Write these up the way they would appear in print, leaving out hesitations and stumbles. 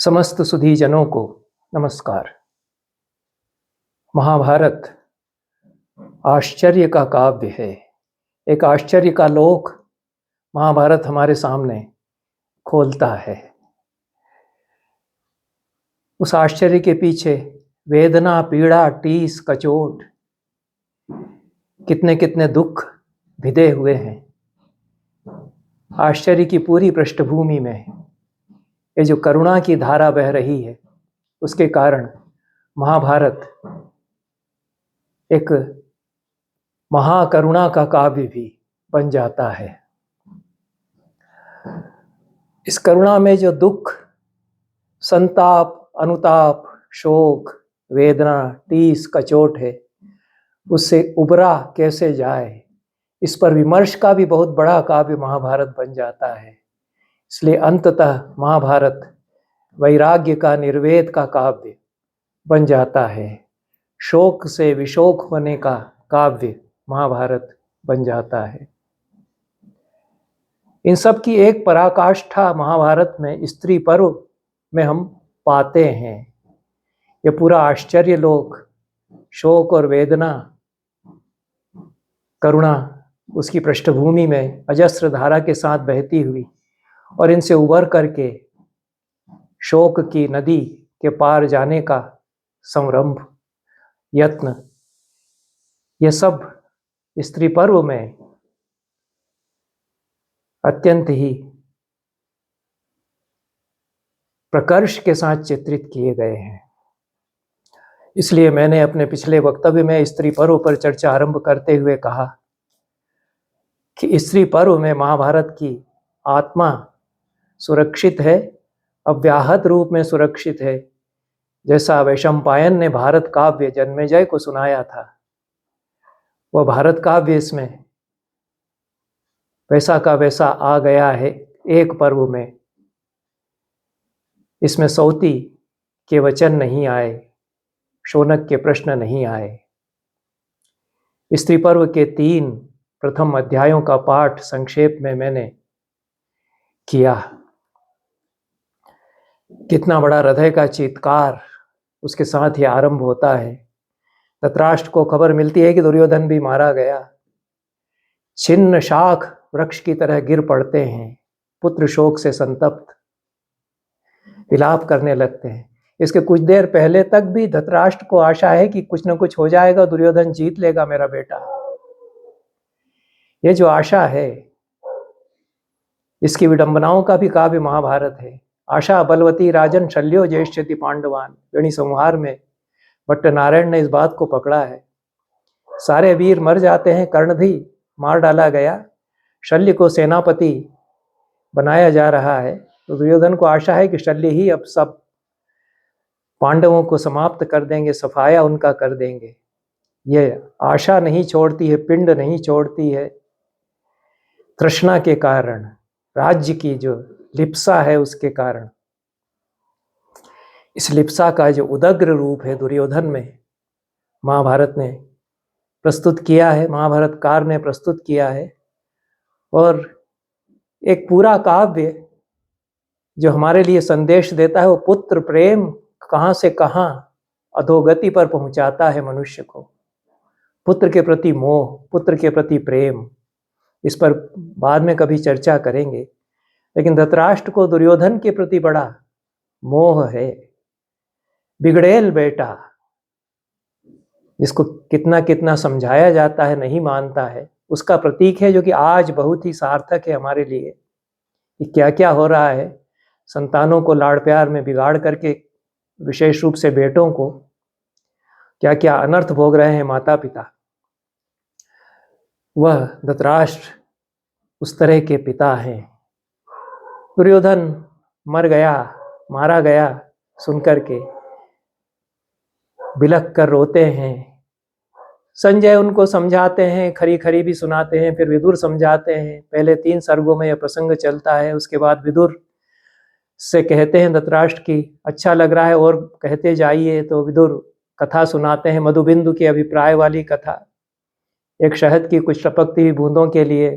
समस्त सुधीजनों को नमस्कार। महाभारत आश्चर्य का काव्य है। एक आश्चर्य का लोक महाभारत हमारे सामने खोलता है। उस आश्चर्य के पीछे वेदना, पीड़ा, टीस, कचोट, कितने कितने दुख भिदे हुए हैं। आश्चर्य की पूरी पृष्ठभूमि में ये जो करुणा की धारा बह रही है, उसके कारण महाभारत एक महाकरुणा का काव्य भी बन जाता है। इस करुणा में जो दुख, संताप, अनुताप, शोक, वेदना, टीस, कचोट है, उससे उबरा कैसे जाए, इस पर विमर्श का भी बहुत बड़ा काव्य महाभारत बन जाता है। इसलिए अंततः महाभारत वैराग्य का, निर्वेद का काव्य बन जाता है। शोक से विशोक होने का काव्य महाभारत बन जाता है। इन सब की एक पराकाष्ठा महाभारत में स्त्री पर्व में हम पाते हैं। ये पूरा आश्चर्य लोक, शोक और वेदना, करुणा उसकी पृष्ठभूमि में अजस्र धारा के साथ बहती हुई और इनसे उबर करके शोक की नदी के पार जाने का संरंभ, यत्न, यह सब स्त्री पर्व में अत्यंत ही प्रकर्ष के साथ चित्रित किए गए हैं। इसलिए मैंने अपने पिछले वक्तव्य में स्त्री पर्व पर चर्चा आरंभ करते हुए कहा कि स्त्री पर्व में महाभारत की आत्मा सुरक्षित है, अव्याहत रूप में सुरक्षित है। जैसा वैशंपायन ने भारत काव्य जन्मेजय को सुनाया था, वह भारत काव्य इसमें वैसा का वैसा आ गया है एक पर्व में। इसमें सौती के वचन नहीं आए, शौनक के प्रश्न नहीं आए। स्त्री पर्व के 3 प्रथम अध्यायों का पाठ संक्षेप में मैंने किया। कितना बड़ा हृदय का चीत्कार उसके साथ ही आरंभ होता है। धृतराष्ट्र को खबर मिलती है कि दुर्योधन भी मारा गया। छिन्न शाख वृक्ष की तरह गिर पड़ते हैं, पुत्र शोक से संतप्त विलाप करने लगते हैं। इसके कुछ देर पहले तक भी धृतराष्ट्र को आशा है कि कुछ न कुछ हो जाएगा, दुर्योधन जीत लेगा मेरा बेटा। ये जो आशा है, इसकी विडंबनाओं का भी काव्य महाभारत है। आशा बलवती राजन शल्यो ज्येष्ठति पांडवान, वेणी संहार में भट्ट नारायण ने इस बात को पकड़ा है। सारे वीर मर जाते हैं, कर्ण भी मार डाला गया, शल्य को सेनापति बनाया जा रहा है। तो दुर्योधन को आशा है कि शल्य ही अब सब पांडवों को समाप्त कर देंगे, सफाया उनका कर देंगे। ये आशा नहीं छोड़ती है, पिंड नहीं छोड़ती है। तृष्णा के कारण, राज्य की जो लिप्सा है उसके कारण। इस लिप्सा का जो उदग्र रूप है दुर्योधन में, महाभारत ने प्रस्तुत किया है, महाभारतकार ने प्रस्तुत किया है। और एक पूरा काव्य जो हमारे लिए संदेश देता है, वो पुत्र प्रेम कहाँ से कहाँ अधोगति पर पहुंचाता है मनुष्य को। पुत्र के प्रति मोह, पुत्र के प्रति प्रेम, इस पर बाद में कभी चर्चा करेंगे। लेकिन धृतराष्ट्र को दुर्योधन के प्रति बड़ा मोह है। बिगड़ेल बेटा, जिसको कितना कितना समझाया जाता है नहीं मानता है, उसका प्रतीक है, जो कि आज बहुत ही सार्थक है हमारे लिए कि क्या क्या हो रहा है। संतानों को लाड़ प्यार में बिगाड़ करके, विशेष रूप से बेटों को, क्या क्या अनर्थ भोग रहे हैं माता पिता। वह धृतराष्ट्र उस तरह के पिता हैं। दुर्योधन मर गया, मारा गया सुनकर के बिलख कर रोते हैं। संजय उनको समझाते हैं, खरी खरी भी सुनाते हैं, फिर विदुर समझाते हैं। पहले 3 सर्गों में यह प्रसंग चलता है। उसके बाद विदुर से कहते हैं धृतराष्ट्र की अच्छा लग रहा है और कहते जाइए। तो विदुर कथा सुनाते हैं, मधुबिंदु के अभिप्राय वाली कथा, एक शहद की कुछ टपकती हुई बूंदों के लिए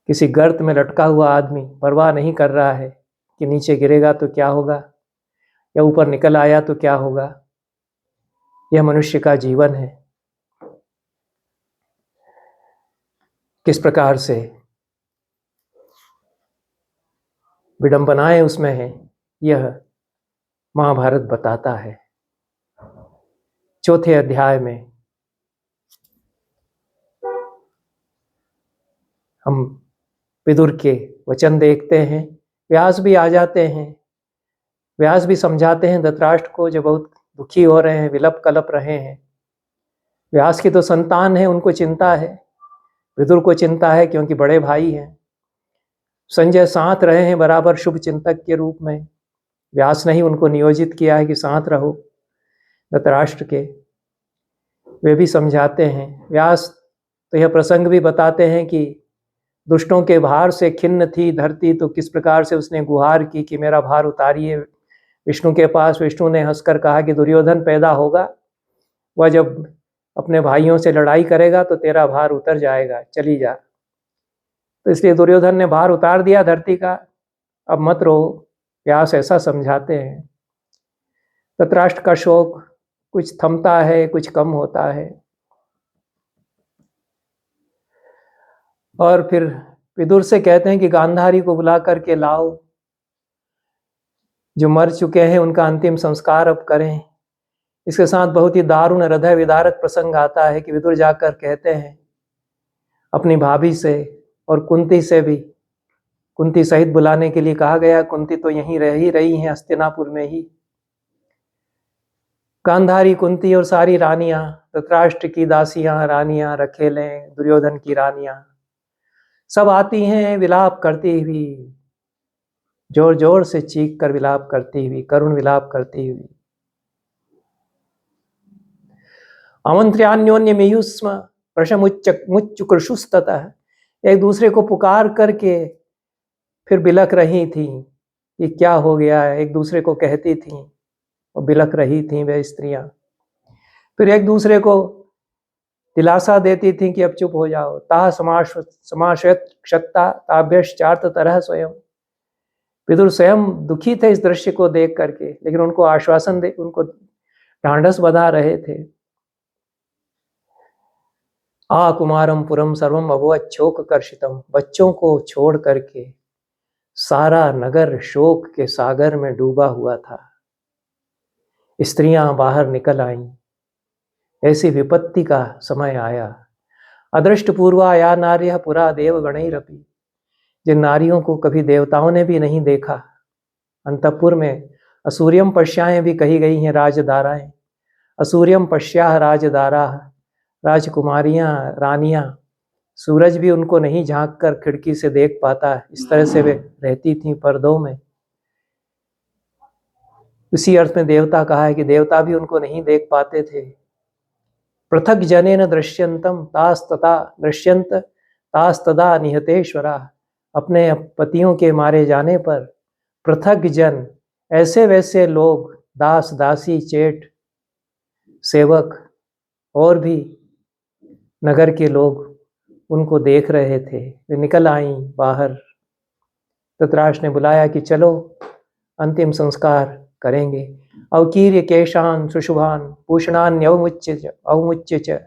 किसी गर्त में लटका हुआ आदमी परवाह नहीं कर रहा है कि नीचे गिरेगा तो क्या होगा या ऊपर निकल आया तो क्या होगा। यह मनुष्य का जीवन है। किस प्रकार से विडंबनाएं उसमें हैं, यह महाभारत बताता है। चौथे अध्याय में हम विदुर के वचन देखते हैं। व्यास भी आ जाते हैं। व्यास भी समझाते हैं धृतराष्ट्र को, जो बहुत दुखी हो रहे हैं, विलप कलप रहे हैं। व्यास की तो संतान है, उनको चिंता है। विदुर को चिंता है क्योंकि बड़े भाई हैं। संजय साथ रहे हैं बराबर शुभ चिंतक के रूप में। व्यास ने ही उनको नियोजित किया है कि साथ रहो धृतराष्ट्र के। वे भी समझाते हैं। व्यास तो यह प्रसंग भी बताते हैं कि दुष्टों के भार से खिन्न थी धरती, तो किस प्रकार से उसने गुहार की कि मेरा भार उतारिए विष्णु के पास। विष्णु ने हंसकर कहा कि दुर्योधन पैदा होगा, वह जब अपने भाइयों से लड़ाई करेगा तो तेरा भार उतर जाएगा, चली जा। तो इसलिए दुर्योधन ने भार उतार दिया धरती का, अब मत रो। व्यास ऐसा समझाते हैं। धृतराष्ट्र का शोक कुछ थमता है, कुछ कम होता है। और फिर विदुर से कहते हैं कि गांधारी को बुला करके लाओ, जो मर चुके हैं उनका अंतिम संस्कार अब करें। इसके साथ बहुत ही दारुण हृदय विदारक प्रसंग आता है कि विदुर जाकर कहते हैं अपनी भाभी से और कुंती से भी, कुंती सहित बुलाने के लिए कहा गया। कुंती तो यहीं रह ही रही हैं, हस्तिनापुर में ही। गांधारी, कुंती और सारी रानियां, धृतराष्ट्र की दासियां, रानियां, रखेलें, दुर्योधन की रानियां, सब आती हैं विलाप करती हुई, जोर जोर से चीख कर विलाप करती हुई, करुण विलाप करती हुई। आमंत्र्यान्योन्य मेयुस्म प्रशमुच्चुकृषुस्ततः, एक दूसरे को पुकार करके फिर बिलक रही थी कि क्या हो गया है। एक दूसरे को कहती थी और बिलक रही थी वे स्त्रियां। फिर एक दूसरे को दिलासा देती थी कि अब चुप हो जाओ। ताह समाशयत क्षत्ता ताभ्यश्चार्थ तरह स्वयं। विदुर स्वयं दुखी थे इस दृश्य को देख करके, लेकिन उनको आश्वासन दे, उनको ढांढस बंधा रहे थे। आ कुमारम पुरम सर्वम अभवत शोक कर्षितम, बच्चों को छोड़ करके सारा नगर शोक के सागर में डूबा हुआ था। स्त्रियां बाहर निकल आईं। ऐसी विपत्ति का समय आया। अदृष्ट पूर्वा या नार्य पुरा देव गणैरपि, जिन नारियों को कभी देवताओं ने भी नहीं देखा। अंतपुर में असूर्यम पश्याएं भी कही गई हैं, राजदाराएं। असूर्यम पश्या राजदारा, राजकुमारियां, रानियां। सूरज भी उनको नहीं झांक कर खिड़की से देख पाता, इस तरह से वे रहती थीं पर्दों में। इसी अर्थ में देवता कहा है कि देवता भी उनको नहीं देख पाते थे। पृथक जनेन दृश्यंतम तास्तता दृश्यंत तास्तदा निहतेश्वरा, अपने पतियों के मारे जाने पर पृथक जन, ऐसे वैसे लोग, दास दासी चेट सेवक और भी नगर के लोग उनको देख रहे थे। वे निकल आईं बाहर। धृतराष्ट्र ने बुलाया कि चलो अंतिम संस्कार करेंगे। अवकीर्य केशान सुशुभान भूषणान अवमुच्य च,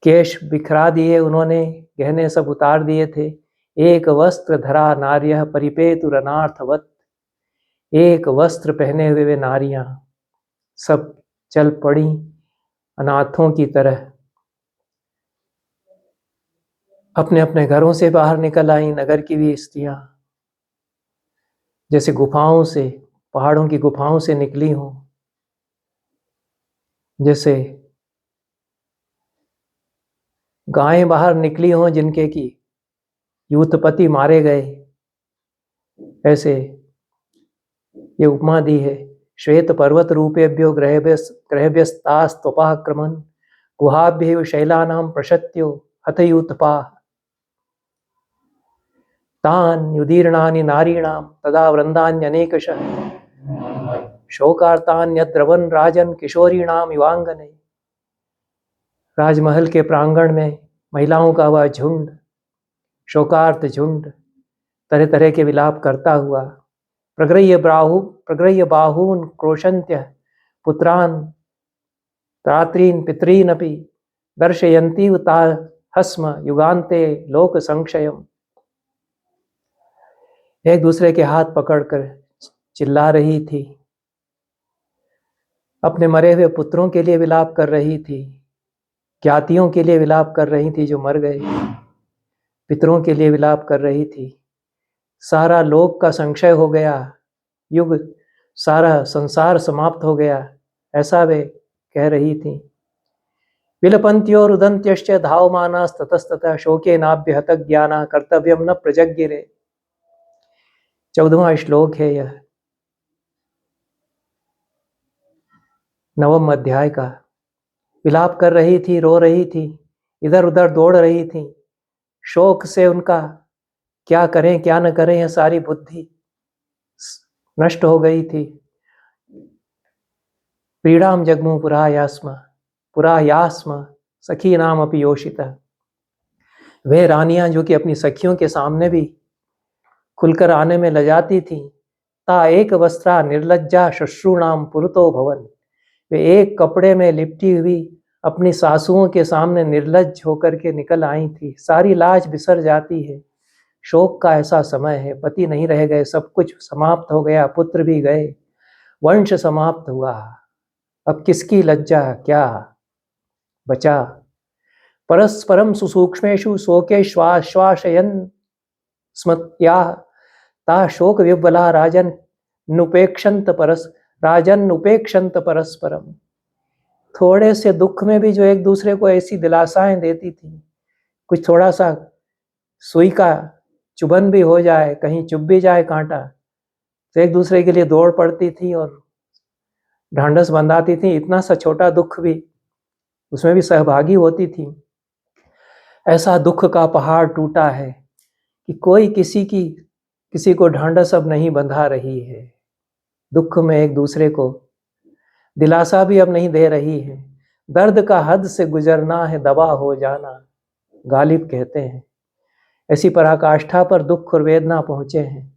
केश बिखरा दिए उन्होंने, गहने सब उतार दिए थे। एक वस्त्र धरा नार्यः परिपेतुरनार्थवत्, एक वस्त्र पहने हुए वे नारियां सब चल पड़ी अनाथों की तरह। अपने अपने घरों से बाहर निकल आई। नगर की भी स्त्रियां जैसे गुफाओं से, पहाड़ों की गुफाओं से निकली हों, जैसे गायें बाहर निकली हों जिनके की यूथपति मारे गए, ऐसे ये उपमा दी है। श्वेत पर्वत रूपेभ्यो ग्रहभ्यस्तास्त्वपाक्रमन् गुहाभ्यो शैलानां प्रशत्यो हतयूथपाः, तान् युदीर्णानि नारीणां तदा वृन्दान्यनेकशः, शोकार्तान्यद्रवन् राजन् किशोरीणाम युवांगने। राजमहल के प्रांगण में महिलाओं का वह झुंड शोकार्त झुंड तरह तरह के विलाप करता हुआ प्रग्रह्य बाहून क्रोशन्त्य पुत्रान त्रात्रीन पितरीनपि दर्शयन्ती उता हस्म युगान्ते लोक संक्षयम। एक दूसरे के हाथ पकड़कर चिल्ला रही थी, अपने मरे हुए पुत्रों के लिए विलाप कर रही थी, ज्ञातियों के लिए विलाप कर रही थी जो मर गए, पितरों के लिए विलाप कर रही थी। सारा लोक का संक्षय हो गया, युग सारा संसार समाप्त हो गया, ऐसा वे कह रही थी। विलपन्त्यो रुदन्त्यश्च धावमानास्ततस्ततः शोके नाभ्य हत ज्ञाना कर्तव्यम न प्रजज्ञिरे। 14वां श्लोक है यह 9वें अध्याय का। विलाप कर रही थी, रो रही थी, इधर उधर दौड़ रही थी, शोक से उनका क्या करें क्या न करें यह सारी बुद्धि नष्ट हो गई थी। पीड़ाम जगमु पुरायास्म सखी नाम अपि योषिता। वे रानियां जो कि अपनी सखियों के सामने भी खुलकर आने में लजाती थी। ता एक वस्त्रा निर्लज्जा श्मश्रूणाम पुरुतो भवन। वे एक कपड़े में लिपटी हुई अपनी सासुओं के सामने निर्लज्ज होकर के निकल आई थी। सारी लाज बिसर जाती है। शोक का ऐसा समय है, पति नहीं रह गए, सब कुछ समाप्त हो गया, पुत्र भी गए, वंश समाप्त हुआ, अब किसकी लज्जा क्या बचा। परस्परम सुसूक्ष्मेषु शोके श्वाश्वासयन् स्मत्याः ता शोक विह्वला राजन उपेक्षन्त परस्परम। थोड़े से दुख में भी जो एक दूसरे को ऐसी दिलासाएं देती थी, कुछ थोड़ा सा सुई का चुभन भी हो जाए, कहीं चुभ भी जाए कांटा, तो एक दूसरे के लिए दौड़ पड़ती थी और ढांढस बंधाती थी। इतना सा छोटा दुख भी उसमें भी सहभागी होती थी। ऐसा दुख का पहाड़ टूटा है कि कोई किसी को ढांढस अब नहीं बंधा रही है। दुख में एक दूसरे को दिलासा भी अब नहीं दे रही है। दर्द का हद से गुजरना है, दवा हो जाना, गालिब कहते हैं। ऐसी पराकाष्ठा पर दुख और वेदना पहुंचे हैं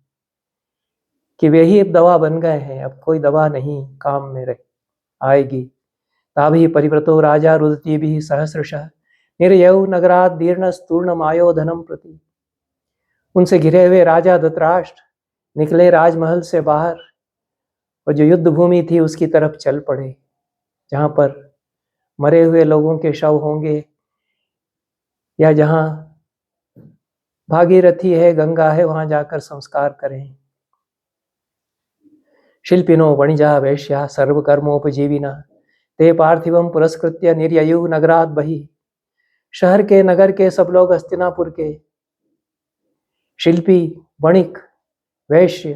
कि वे ही अब दवा बन गए हैं। अब कोई दवा नहीं काम में आएगी। ताभि परिव्रतो राजा रुदती भी सहस्रशः निर्यौ नगरात् दीर्णस्तूर्णमायोधनम प्रति। उनसे घिरे हुए राजा धृतराष्ट्र निकले राजमहल से बाहर और जो युद्ध भूमि थी उसकी तरफ चल पड़े, जहाँ पर मरे हुए लोगों के शव होंगे या जहाँ भागीरथी है, गंगा है, वहां जाकर संस्कार करें। शिल्पिनो वणिजा वैश्या सर्वकर्मोपजीविना ते पार्थिवम पुरस्कृत्य निर्ययु नगरात् बहि। शहर के नगर के सब लोग, हस्तिनापुर के शिल्पी, वणिक, वैश्य,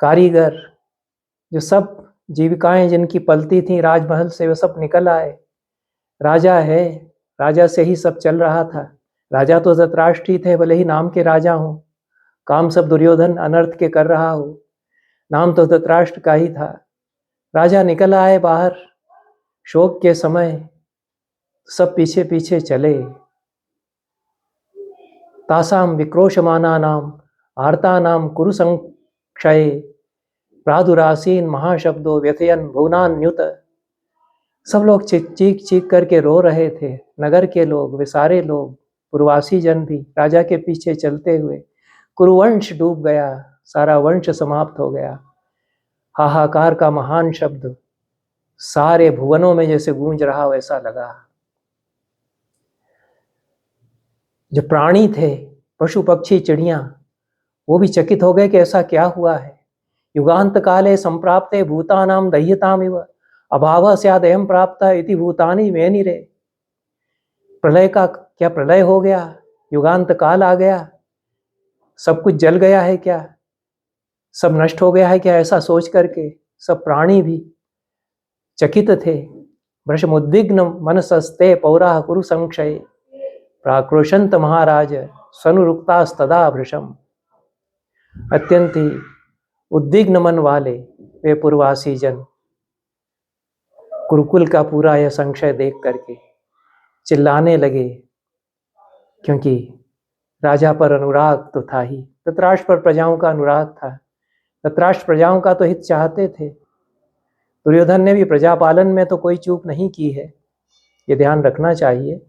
कारीगर, जो सब जीविकाएं जिनकी पलती थी राजमहल से, वे सब निकल आए। राजा है, राजा से ही सब चल रहा था। राजा तो धृतराष्ट्र ही थे, भले ही नाम के राजा हों, काम सब दुर्योधन अनर्थ के कर रहा हो, नाम तो धृतराष्ट्र का ही था। राजा निकल आए बाहर शोक के समय, सब पीछे पीछे चले। तासाम विक्रोशमाना नाम आर्ता नाम कुरु संक्षये प्रादुरासीन महाशब्दों व्यथयन भुवनान्युत। सब लोग चीख चीख करके रो रहे थे, नगर के लोग, वे सारे लोग, पूर्ववासी जन भी राजा के पीछे चलते हुए। कुरुवंश डूब गया, सारा वंश समाप्त हो गया। हाहाकार का महान शब्द सारे भुवनों में जैसे गूंज रहा वैसा लगा। जो प्राणी थे, पशु पक्षी चिड़ियां, वो भी चकित हो गए कि ऐसा क्या हुआ है। युगांत काले संप्राप्ते भूतानाम दह्यतामिव अभाव स्यादयं प्राप्त इति भूतानि मेनिरे। प्रलय का क्या प्रलय हो गया, युगांत काल आ गया, सब कुछ जल गया है क्या, सब नष्ट हो गया है क्या, ऐसा सोच करके सब प्राणी भी चकित थे। भ्रशमुद्विग्न मनसस्ते पौरा कुरु संक्षय प्राक्रोशंत महाराज सनुरुक्तास्तदा भृशम। अत्यंत ही उद्विग्न मन वाले वे पूर्ववासी जन कुरुकुल का पूरा यह संशय देख करके चिल्लाने लगे, क्योंकि राजा पर अनुराग तो था ही, धृतराष्ट्र पर प्रजाओं का अनुराग था। धृतराष्ट्र प्रजाओं का तो हित चाहते थे। दुर्योधन ने भी प्रजा पालन में तो कोई चूक नहीं की है, ये ध्यान रखना चाहिए।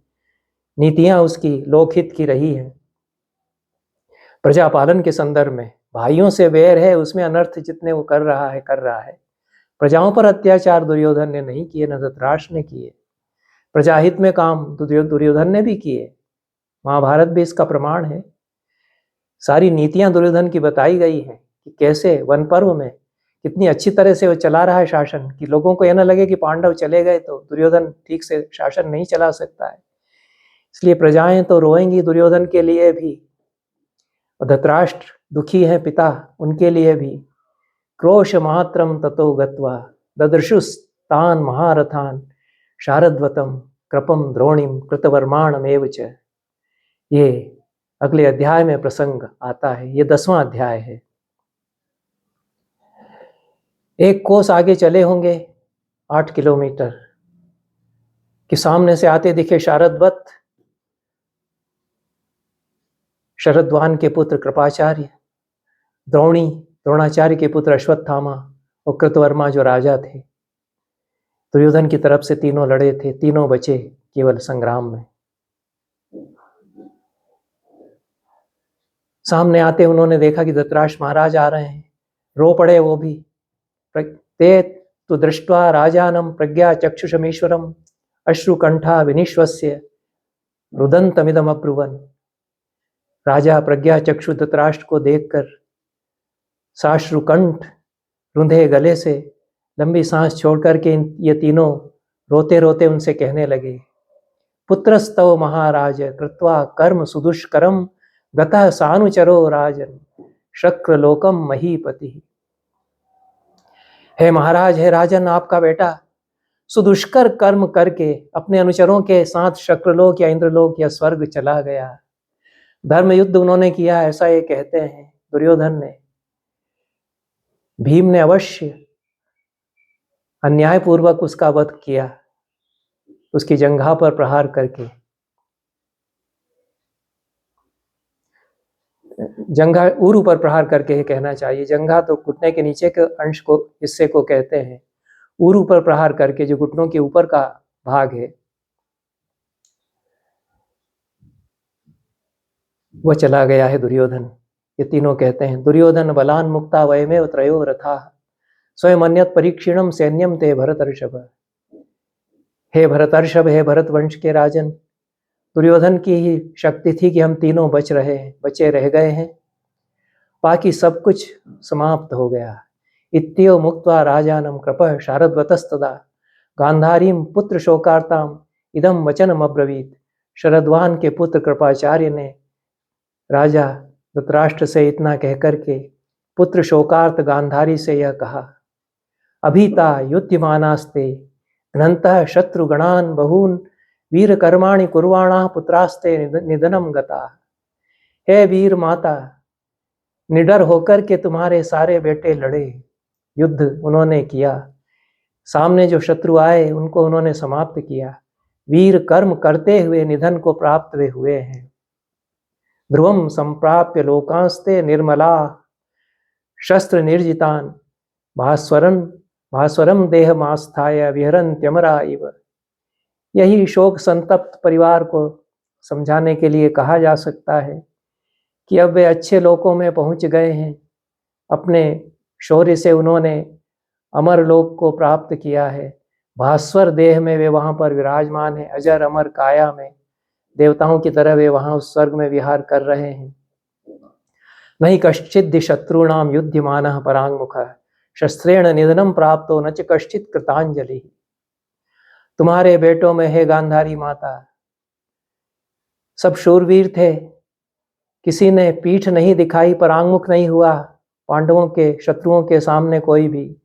नीतियां उसकी लोकहित की रही हैं। प्रजा पालन के संदर्भ में भाइयों से वैर है, उसमें अनर्थ जितने वो कर रहा है। प्रजाओं पर अत्याचार दुर्योधन ने नहीं किए, न धृतराष्ट्र ने किए। प्रजाहित में काम दुर्योधन ने भी किए। महाभारत भी इसका प्रमाण है। सारी नीतियां दुर्योधन की बताई गई हैं कि कैसे वन पर्व में कितनी अच्छी तरह से वो चला रहा है शासन, कि लोगों को यह न लगे कि पांडव चले गए तो दुर्योधन ठीक से शासन नहीं चला सकता है। इसलिए प्रजाएं तो रोएंगी दुर्योधन के लिए भी, और धृतराष्ट्र दुखी है पिता, उनके लिए भी। क्रोश मात्रम ततो गत्वा ददृशुस्तान महारथान शारद्वतम कृपम द्रोणिम कृतवर्माणमेव च। ये अगले अध्याय में प्रसंग आता है। ये 10वां अध्याय है। एक कोस आगे चले होंगे 8 किलोमीटर कि सामने से आते दिखे शारद्वत, शरद्वान के पुत्र कृपाचार्य, द्रोणाचार्य के पुत्र अश्वत्थामा और कृतवर्मा जो राजा थे। दुर्योधन की तरफ से तीनों लड़े थे, तीनों बचे केवल संग्राम में। सामने आते उन्होंने देखा कि धृतराष्ट्र महाराज आ रहे हैं, रो पड़े वो भी। ते तु दृष्ट्वा राजानम प्रज्ञा चक्षुषमीश्वरम अश्रुकंठा विनिश्वस्य रुदंतमिदम अब्रुवन। राजा प्रज्ञा चक्षु धृतराष्ट्र को देखकर साश्रुकंठ रुंधे गले से लंबी सांस छोड़कर के ये तीनों रोते रोते उनसे कहने लगे, पुत्रस्तव महाराज कृत्वा कर्म सुदुष्करम गतः सानुचरो राजन शक्रलोकम महीपति। हे महाराज, हे राजन, आपका बेटा सुदुष्कर कर्म करके अपने अनुचरों के साथ शक्रलोक या इंद्रलोक या स्वर्ग चला गया। धर्म युद्ध उन्होंने किया, ऐसा ये कहते हैं दुर्योधन ने। भीम ने अवश्य अन्यायपूर्वक उसका वध किया, उसकी जंघा पर प्रहार करके। जंघा उरु पर प्रहार करके कहना चाहिए, जंघा तो घुटने के नीचे के अंश को, हिस्से को कहते हैं। उरु पर प्रहार करके, जो घुटनों के ऊपर का भाग है, वह चला गया है दुर्योधन। ये तीनों कहते हैं, दुर्योधन बलान मुक्ता वयमेव त्रयो रथा स्वयं अन्यत परीक्षिणम सैन्यम ते भरतर्षभ। हे भरतर्षभ, हे भरत वंश के राजन, दुर्योधन की ही शक्ति थी कि हम तीनों बचे रह गए हैं, बाकी सब कुछ समाप्त हो गया। इत्यो मुक्त्वा राजानम कृपः शारद्वतस्तदा गांधारीम पुत्र शोकार्ताम इदम वचनम अब्रवीत। शरद्वान के पुत्र कृपाचार्य ने राजा धृतराष्ट्र से इतना कहकर के पुत्र शोकार्त गांधारी से यह कहा, अभीता युध्यमानास्ते घ्नन्तः शत्रुगणान् बहून् वीर कर्माणि कुर्वाणा पुत्रास्ते निधनम गता। हे वीर माता, निडर होकर के तुम्हारे सारे बेटे लड़े, युद्ध उन्होंने किया, सामने जो शत्रु आए उनको उन्होंने समाप्त किया, वीर कर्म करते हुए निधन को प्राप्त वे हुए हैं। ध्रुवम संप्राप्य लोकांस्ते निर्मला शस्त्र निर्जितान भास्वरम देहमास्थाय विहरन्त्यमरा इव। यही शोक संतप्त परिवार को समझाने के लिए कहा जा सकता है कि अब वे अच्छे लोकों में पहुंच गए हैं। अपने शौर्य से उन्होंने अमर लोक को प्राप्त किया है। भास्वर देह में वे वहां पर विराजमान है, अजर अमर काया में देवताओं की तरह वे वहां उस स्वर्ग में विहार कर रहे हैं। नहीं कश्चिद शत्रुणाम युध्यमानः परांगमुखः शस्त्रेण निधनम प्राप्तो न च कश्चित कृतांजलि। तुम्हारे बेटों में है गांधारी माता, सब शूरवीर थे, किसी ने पीठ नहीं दिखाई, परांगमुख नहीं हुआ पांडवों के शत्रुओं के सामने, कोई भी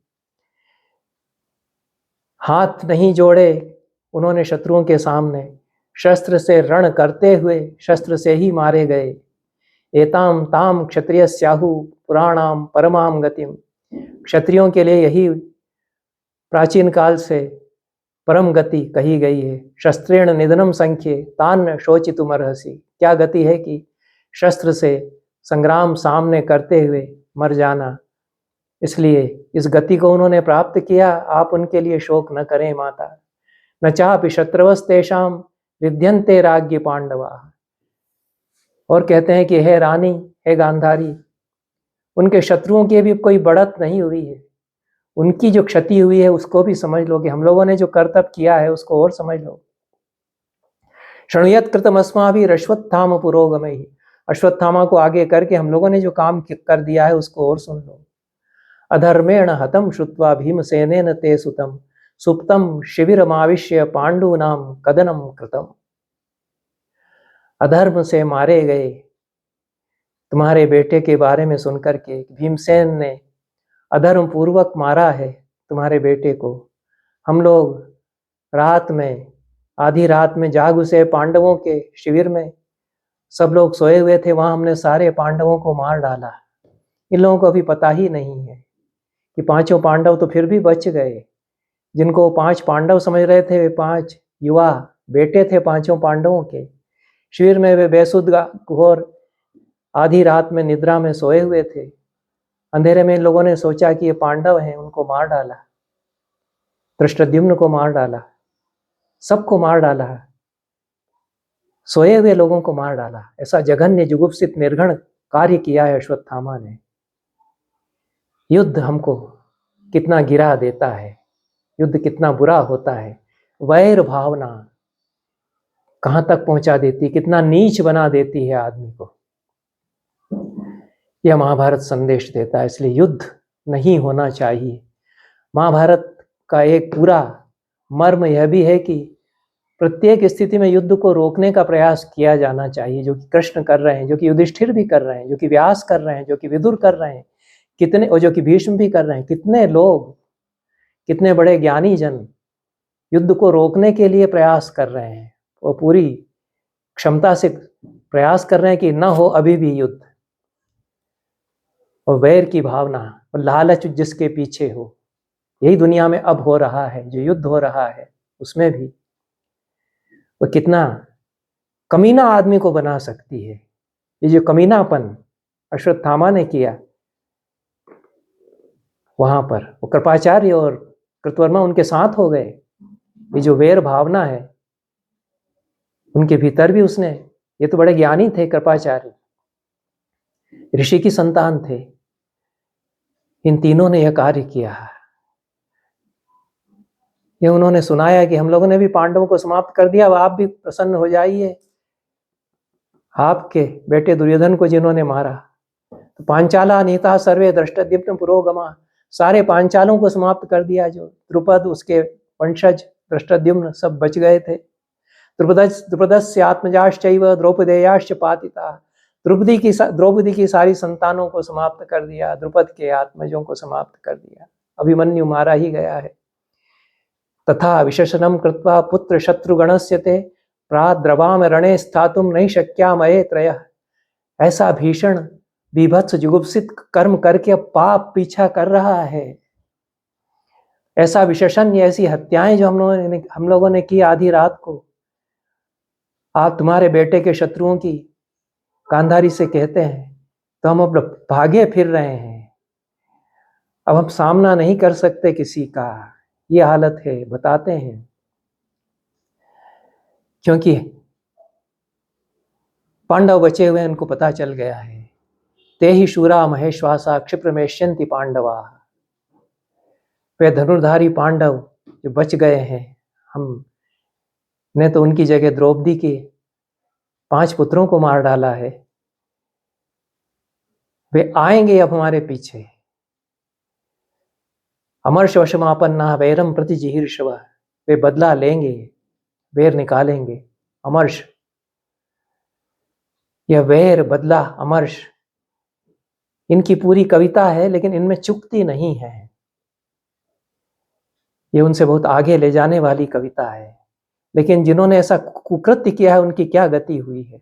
हाथ नहीं जोड़े उन्होंने शत्रुओं के सामने, शस्त्र से रण करते हुए शस्त्र से ही मारे गए। एताम ताम क्षत्रिय स्याहु पुराणाम परमाम गतिम। क्षत्रियों के लिए यही प्राचीन काल से परम गति कही गई है। शस्त्रेण निधनम संख्ये तान शोचितुमर्हसि। क्या गति है कि शस्त्र से संग्राम सामने करते हुए मर जाना, इसलिए इस गति को उन्होंने प्राप्त किया। आप उनके लिए शोक न करें माता। न चापि शत्रवस्तेषां विद्यन्ते राज्ञ पांडवा। और कहते हैं कि हे रानी, हे गांधारी, उनके शत्रुओं की भी कोई बढ़त नहीं हुई है। उनकी जो क्षति हुई है उसको भी समझ लो, कि हम लोगों ने जो कर्तव्य किया है उसको और समझ लो। शृणुयत् कृतमस्माभिः अश्वत्थाम पुरोगमैः। अश्वत्थामा को आगे करके हम लोगों ने जो काम कर दिया है उसको और सुन लो। अधर्मेण हतम श्रुत्वा भीमसेनेन ते सुतम सुप्तम शिविरमाविश्य पांडूनाम कदनम कृतम। अधर्म से मारे गए तुम्हारे बेटे के बारे में सुनकर के भीमसेन ने अधर्म पूर्वक मारा है तुम्हारे बेटे को। हम लोग रात में, आधी रात में जाग उसे पांडवों के शिविर में, सब लोग सोए हुए थे, वहां हमने सारे पांडवों को मार डाला। इन लोगों को अभी पता ही नहीं है कि पांचों पांडव तो फिर भी बच गए। जिनको 5 पांडव समझ रहे थे, वे 5 युवा बेटे थे पांचों पांडवों के। शिविर में वे बेसुध घोर आधी रात में निद्रा में सोए हुए थे। अंधेरे में इन लोगों ने सोचा कि ये पांडव हैं, उनको मार डाला, धृष्टद्युम्न को मार डाला, सबको मार डाला, सोए हुए लोगों को मार डाला। ऐसा जघन्य जुगुप्सित निर्घण कार्य किया है अश्वत्थामा ने। युद्ध हमको कितना गिरा देता है, युद्ध कितना बुरा होता है। वैर भावना कहां तक पहुंचा देती, कितना नीच बना देती है आदमी को। यह महाभारत संदेश देता है, इसलिए युद्ध नहीं होना चाहिए। महाभारत का एक पूरा मर्म यह भी है कि प्रत्येक स्थिति में युद्ध को रोकने का प्रयास किया जाना चाहिए, जो कि कृष्ण कर रहे हैं, जो कि युधिष्ठिर भी कर रहे हैं, जो कि व्यास कर रहे हैं, जो कि विदुर कर रहे हैं, कितने, और जो कि भीष्म भी कर रहे हैं। कितने लोग, कितने बड़े ज्ञानी जन युद्ध को रोकने के लिए प्रयास कर रहे हैं, वो पूरी क्षमता से प्रयास कर रहे हैं कि न हो अभी भी युद्ध। और वैर की भावना और लालच जिसके पीछे हो, यही दुनिया में अब हो रहा है। जो युद्ध हो रहा है उसमें भी वो कितना कमीना आदमी को बना सकती है। ये जो कमीनापन अश्वत्थामा ने किया वहां पर, वो कृपाचार्य और कृतवर्मा उनके साथ हो गए। ये जो वैर भावना है उनके भीतर भी उसने, ये तो बड़े ज्ञानी थे कृपाचार्य, ऋषि की संतान थे, इन तीनों ने यह कार्य किया। ये उन्होंने सुनाया कि हम लोगों ने भी पांडवों को समाप्त कर दिया, अब आप भी प्रसन्न हो जाइए। आपके बेटे दुर्योधन को जिन्होंने मारा, तो पांचाला नीता सर्वे दृष्टद्युम्न पुरोगमा, सारे पांचालों को समाप्त कर दिया। जो द्रुपद, उसके वंशज दृष्टद्युम्न सब बच गए थे। द्रुपदस्य आत्मजाश्चैव द्रौपदेयाश्च पातिता, द्रौपदी की सारी संतानों को समाप्त कर दिया, द्रुपद के आत्मजों को समाप्त कर दिया। अभिमन्यु मारा ही गया है। तथा विशेषणम कृत्वा पुत्र शत्रुगणस्य ते प्राद्रवाम रणे स्थातुम नहीं शक्या मये त्रयः। ऐसा भीषण बीभत्स जुगुप्सित कर्म करके अब पाप पीछा कर रहा है। ऐसा विशेषण, ऐसी हत्याएं जो हम लोगों ने की आधी रात को, आप तुम्हारे बेटे के शत्रुओं की गांधारी से कहते हैं, तो हम अब भागे फिर रहे हैं। अब हम सामना नहीं कर सकते किसी का, ये हालत है। बताते हैं क्योंकि पांडव बचे हुए, उनको पता चल गया है। ते ही शूरा महेश्वासा क्षिप्रमेष्यन्ति पांडवा, वे धनुर्धारी पांडव जो बच गए हैं, हम ने तो उनकी जगह द्रौपदी के 5 पुत्रों को मार डाला है। वे आएंगे अब हमारे पीछे। अमर्ष वशमापन्ना वैरम प्रति जिहीर्षव, वे बदला लेंगे, वैर निकालेंगे। अमर्ष, यह वैर, बदला, अमर्ष, इनकी पूरी कविता है, लेकिन इनमें चुकती नहीं है। ये उनसे बहुत आगे ले जाने वाली कविता है। लेकिन जिन्होंने ऐसा कुकृत्य किया है, उनकी क्या गति हुई है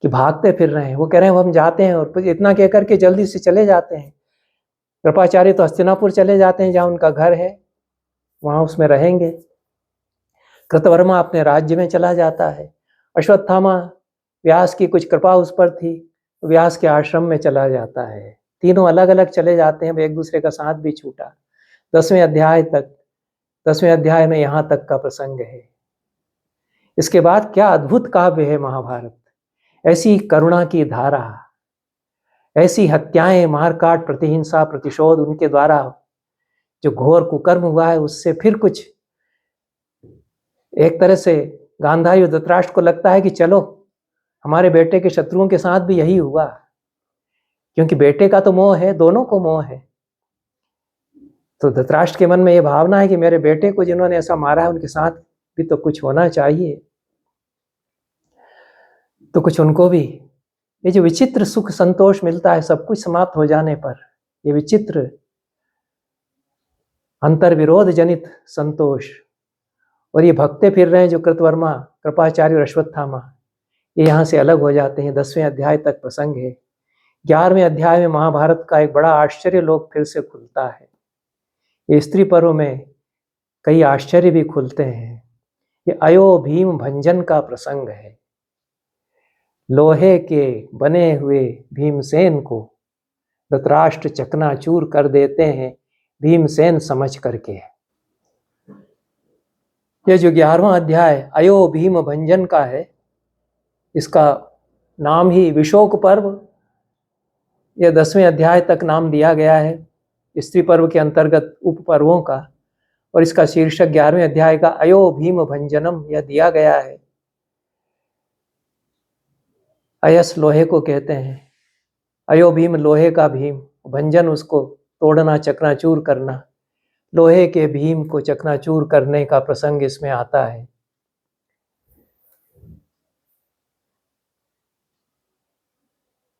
कि भागते फिर रहे हैं। वो कह रहे हैं हम जाते हैं, और इतना कह करके जल्दी से चले जाते हैं। कृपाचार्य तो हस्तिनापुर चले जाते हैं, जहाँ उनका घर है, वहां उसमें रहेंगे। कृतवर्मा अपने राज्य में चला जाता है। अश्वत्थामा व्यास की कुछ कृपा उस पर थी, व्यास के आश्रम में चला जाता है। तीनों अलग अलग चले जाते हैं, एक दूसरे का साथ भी छूटा। 10वें अध्याय में यहाँ तक का प्रसंग है। इसके बाद क्या अद्भुत काव्य है महाभारत। ऐसी करुणा की धारा, ऐसी हत्याएं, मारकाट, प्रतिहिंसा, प्रतिशोध, उनके द्वारा जो घोर कुकर्म हुआ है, उससे फिर कुछ एक तरह से गांधारी और धृतराष्ट्र को लगता है कि चलो हमारे बेटे के शत्रुओं के साथ भी यही हुआ, क्योंकि बेटे का तो मोह है, दोनों को मोह है। तो धृतराष्ट्र के मन में यह भावना है कि मेरे बेटे को जिन्होंने ऐसा मारा है उनके साथ भी तो कुछ होना चाहिए, तो कुछ उनको भी ये जो विचित्र सुख संतोष मिलता है सब कुछ समाप्त हो जाने पर, ये विचित्र अंतर्विरोध जनित संतोष, और ये भगते फिर रहे हैं जो कृतवर्मा, कृपाचार्य और अश्वत्थामा, ये यहाँ से अलग हो जाते हैं। 10वें अध्याय तक प्रसंग है। 11वें अध्याय में महाभारत का एक बड़ा आश्चर्य लोक फिर से खुलता है। ये स्त्री पर्व में कई आश्चर्य भी खुलते हैं। ये अयो भीम भंजन का प्रसंग है। लोहे के बने हुए भीमसेन को धृतराष्ट्र चकनाचूर कर देते हैं भीमसेन समझ करके। ये जो 11वां अध्याय अयो भीम भंजन का है, इसका नाम ही विशोक पर्व, यह 10वें अध्याय तक नाम दिया गया है स्त्री पर्व के अंतर्गत उप पर्वों का, और इसका शीर्षक 11वें अध्याय का अयो भीम भंजनम यह दिया गया है। अयस लोहे को कहते हैं, अयो भीम लोहे का भीम, भंजन उसको तोड़ना, चकनाचूर करना। लोहे के भीम को चकनाचूर करने का प्रसंग इसमें आता है।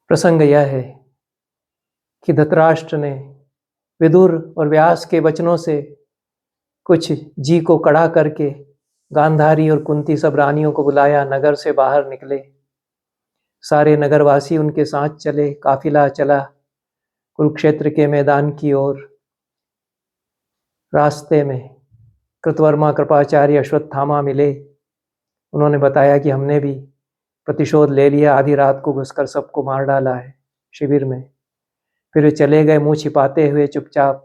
प्रसंग यह है कि धृतराष्ट्र ने विदुर और व्यास के वचनों से कुछ जी को कड़ा करके गांधारी और कुंती सब रानियों को बुलाया, नगर से बाहर निकले। सारे नगरवासी उनके साथ चले, काफिला चला कुरुक्षेत्र के मैदान की ओर। रास्ते में कृतवर्मा, कृपाचार्य, अश्वत्थामा मिले। उन्होंने बताया कि हमने भी प्रतिशोध ले लिया, आधी रात को घुसकर सबको मार डाला है शिविर में। फिर वे चले गए मुंह छिपाते हुए, चुपचाप,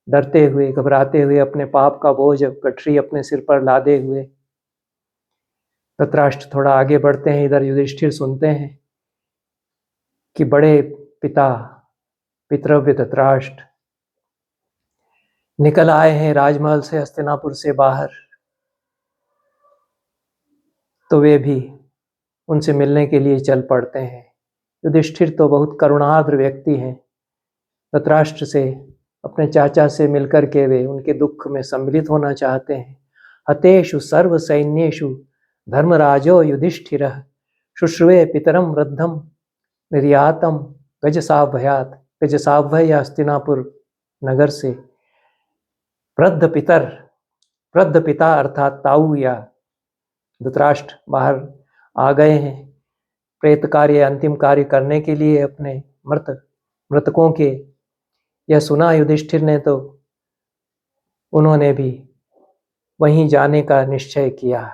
डरते हुए, घबराते हुए, अपने पाप का बोझ गठरी अपने सिर पर लादे हुए। धृतराष्ट्र थोड़ा आगे बढ़ते हैं, इधर युधिष्ठिर सुनते हैं कि बड़े पिता पितृव्य धृतराष्ट्र निकल आए हैं राजमहल से, हस्तिनापुर से बाहर। तो वे भी उनसे मिलने के लिए चल पड़ते हैं। युधिष्ठिर तो बहुत करुणार्द्र व्यक्ति हैं। धृतराष्ट्र से, अपने चाचा से मिलकर के वे उनके दुख में सम्मिलित होना चाहते हैं। हतेषु सर्व सैन्येषु धर्मराजो युधिष्ठिरः शुश्रुवे पितरम वृद्धम निर्यातम गजसाभयात। गजसाभय या हस्तिनापुर नगर से वृद्ध पिता अर्थात ताऊ या धृतराष्ट्र बाहर आ गए हैं प्रेत कार्य, अंतिम कार्य करने के लिए अपने मृतकों के। यह सुना युधिष्ठिर ने तो उन्होंने भी वहीं जाने का निश्चय किया।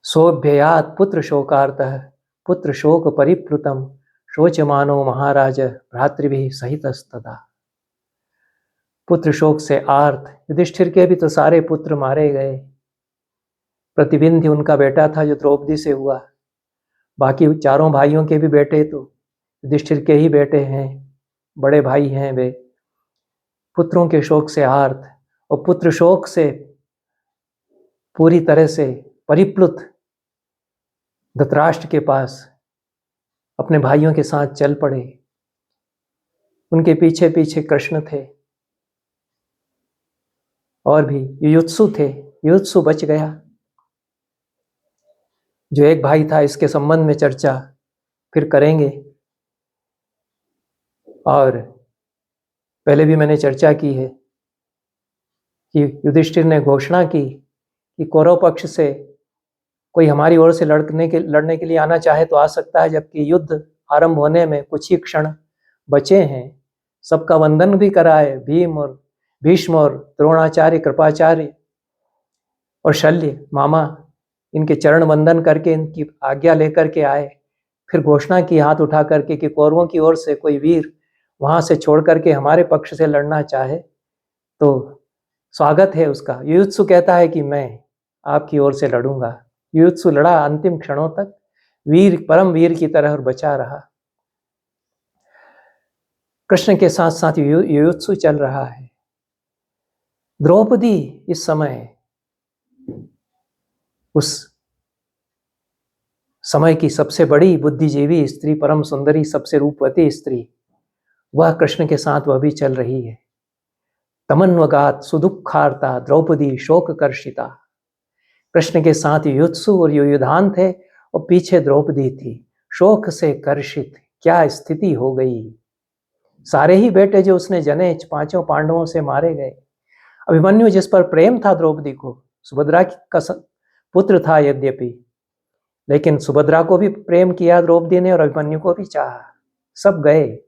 सोभ्ययात पुत्र शोकार्तः पुत्र शोक परिप्लुतम शोचमानो महाराज भ्रातृभिः सहितस्तदा। पुत्र शोक से आर्त, युधिष्ठिर के भी तो सारे पुत्र मारे गए। प्रतिबिंध्य उनका बेटा था जो द्रौपदी से हुआ, बाकी चारों भाइयों के भी बेटे तो युधिष्ठिर के ही बेटे हैं, बड़े भाई हैं वे। पुत्रों के शोक से आर्त और पुत्र शोक से पूरी तरह से परिप्लुत धृतराष्ट्र के पास अपने भाइयों के साथ चल पड़े। उनके पीछे पीछे कृष्ण थे और भी युयुत्सु थे। युयुत्सु बच गया, जो एक भाई था। इसके संबंध में चर्चा फिर करेंगे। और पहले भी मैंने चर्चा की है कि युधिष्ठिर ने घोषणा की कि कौरव पक्ष से कोई हमारी ओर से लड़ने के लिए आना चाहे तो आ सकता है, जबकि युद्ध आरंभ होने में कुछ ही क्षण बचे हैं। सबका वंदन भी कराए, भीष्म और द्रोणाचार्य, कृपाचार्य और शल्य मामा, इनके चरण वंदन करके इनकी आज्ञा लेकर के आए। फिर घोषणा की हाथ उठा करके कि कौरवों की ओर से कोई वीर वहां से छोड़ करके हमारे पक्ष से लड़ना चाहे तो स्वागत है उसका। युयुत्सु कहता है कि मैं आपकी ओर से लड़ूंगा। युयुत्सु लड़ा अंतिम क्षणों तक, वीर परम वीर की तरह और बचा रहा। कृष्ण के साथ साथ युयुत्सु चल रहा है। द्रौपदी इस समय उस समय की सबसे बड़ी बुद्धिजीवी स्त्री, परम सुंदरी, सबसे रूपवती स्त्री, वह कृष्ण के साथ वह भी चल रही है। तमन्वगात सुदुखार्ता द्रौपदी शोक कर्षिता। कृष्ण के साथ युयुत्सु और युयुधान थे और पीछे द्रौपदी थी, शोक से कर्षित। क्या स्थिति हो गई। सारे ही बेटे जो उसने जने 5 पांडवों से मारे गए। अभिमन्यु जिस पर प्रेम था द्रौपदी को, सुभद्रा का पुत्र था यद्यपि, लेकिन सुभद्रा को भी प्रेम किया द्रौपदी ने और अभिमन्यु को भी चाहा। सब गए।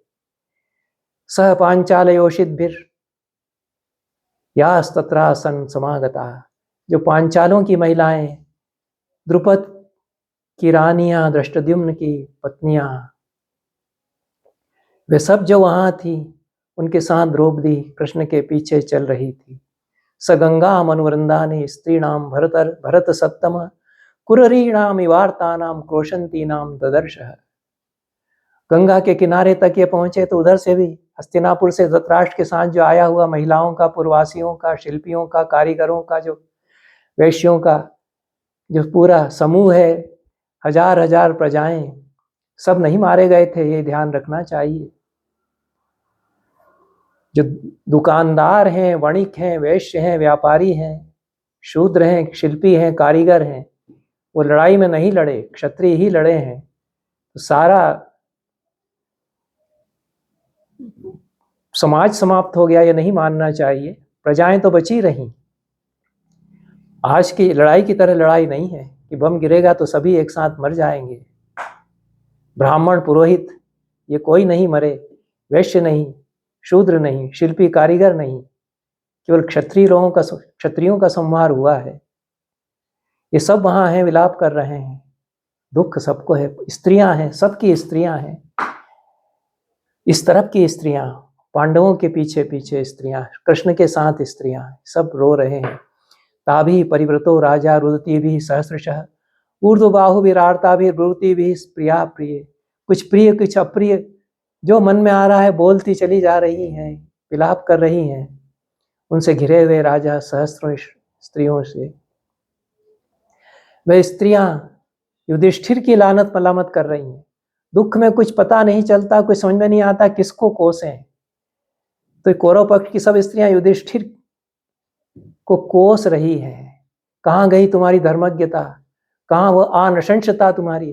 सह पांचालयोषिद्भिर यास्तत्रासन समागता। जो पांचालों की महिलाएं, द्रुपद की रानियां, दृष्टद्युम्न की पत्नियां, वे सब जो वहां थी, उनके साथ द्रौपदी कृष्ण के पीछे चल रही थी। स गंगा मनुवृंदानि स्त्रीणाम भरत सत्तम कुररीणाम इवार्तानाम क्रोशंतीनाम ददर्श। गंगा के किनारे तक ये पहुंचे तो उधर से भी हस्तिनापुर से धृतराष्ट्र के साथ जो आया हुआ महिलाओं का, पुरवासियों का, शिल्पियों का, कारीगरों का, जो वैश्यों का जो पूरा समूह है, हजार हजार प्रजाएं, सब नहीं मारे गए थे, ये ध्यान रखना चाहिए। जो दुकानदार हैं, वणिक हैं, वैश्य हैं, व्यापारी हैं, शूद्र हैं, शिल्पी हैं, कारीगर हैं, वो लड़ाई में नहीं लड़े, क्षत्रिय ही लड़े हैं। तो सारा समाज समाप्त हो गया, ये नहीं मानना चाहिए। प्रजाएं तो बची रहीं। आज की लड़ाई की तरह लड़ाई नहीं है कि बम गिरेगा तो सभी एक साथ मर जाएंगे। ब्राह्मण, पुरोहित, ये कोई नहीं मरे, वैश्य नहीं, शूद्र नहीं, शिल्पी, कारीगर नहीं, केवल क्षत्रियों का संहार हुआ है। ये सब वहां हैं, विलाप कर रहे हैं, दुख सबको है। स्त्रियां हैं, सबकी स्त्रियां हैं, इस तरफ की स्त्रियां, पांडवों के पीछे पीछे स्त्रियां, कृष्ण के साथ स्त्रियां, सब रो रहे हैं। ताभि परिव्रतो राजा रुदती भी सहस्रशः ऊर्ध्वबाहु विरार्ता भी रुदती भी प्रिया प्रिय। कुछ प्रिय कुछ अप्रिय, जो मन में आ रहा है बोलती चली जा रही हैं, विलाप कर रही हैं। उनसे घिरे हुए राजा सहस्रों स्त्रियों से, वे स्त्रियां युधिष्ठिर की लानत मलामत कर रही हैं। दुख में कुछ पता नहीं चलता, कुछ समझ में नहीं आता किसको कोसें। तो कौरव पक्ष की सब स्त्रियां युधिष्ठिर को कोस रही हैं। कहाँ गई तुम्हारी धर्मज्ञता, कहाँ वो अनशंसता तुम्हारी।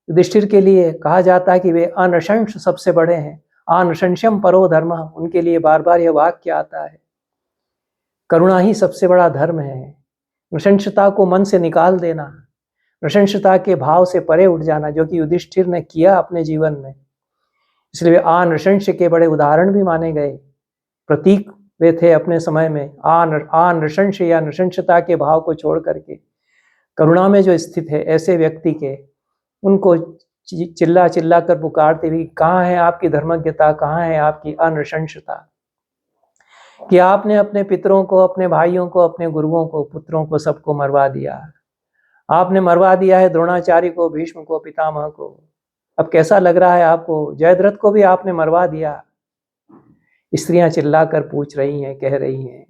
युधिष्ठिर के लिए कहा जाता है कि वे अनशंस सबसे बड़े हैं, अनशंसम परो धर्म, उनके लिए बार बार यह वाक्य आता है। करुणा ही सबसे बड़ा धर्म है। नृशंसता को मन से निकाल देना, नृशंसता के भाव से परे उठ जाना, जो कि युधिष्ठिर ने किया अपने जीवन में। इसलिए अनृशंस के बड़े उदाहरण भी माने गए, प्रतीक वे थे अपने समय में। अनृशंस या नृशंसता के भाव को छोड़ करके करुणा में जो स्थित है, ऐसे व्यक्ति के उनको चिल्ला चिल्ला कर पुकारते हुए, कहाँ है आपकी धर्मज्ञता, कहाँ है आपकी अनृशंसता, कि आपने अपने पितरों को, अपने भाइयों को, अपने गुरुओं को, पुत्रों को, सबको मरवा दिया। आपने मरवा दिया है द्रोणाचार्य को, भीष्म को, पितामह को। अब कैसा लग रहा है आपको? जयद्रथ को भी आपने मरवा दिया। स्त्रियां चिल्लाकर पूछ रही हैं, कह रही हैं,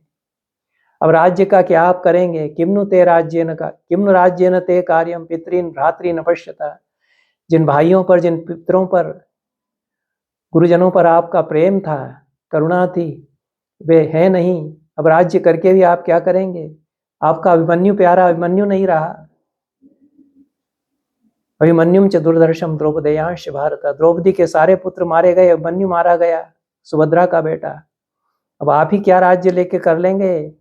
अब राज्य का क्या आप करेंगे? किम्नु ते राज्येन का किम्नु राज्येन ते कार्यम पितरीन भ्रातरीन अपश्यता। जिन भाइयों पर, जिन पितरों पर, गुरुजनों पर आपका प्रेम था, करुणा थी, वे हैं नहीं। अब राज्य करके भी आप क्या करेंगे? आपका अभिमन्यु प्यारा अभिमन्यु नहीं रहा। अभिमन्युम च दुर्धर्षम द्रौपदेयांश भारत। द्रौपदी के सारे पुत्र मारे गए, अभिमन्यु मारा गया, सुभद्रा का बेटा। अब आप ही क्या राज्य लेके कर लेंगे?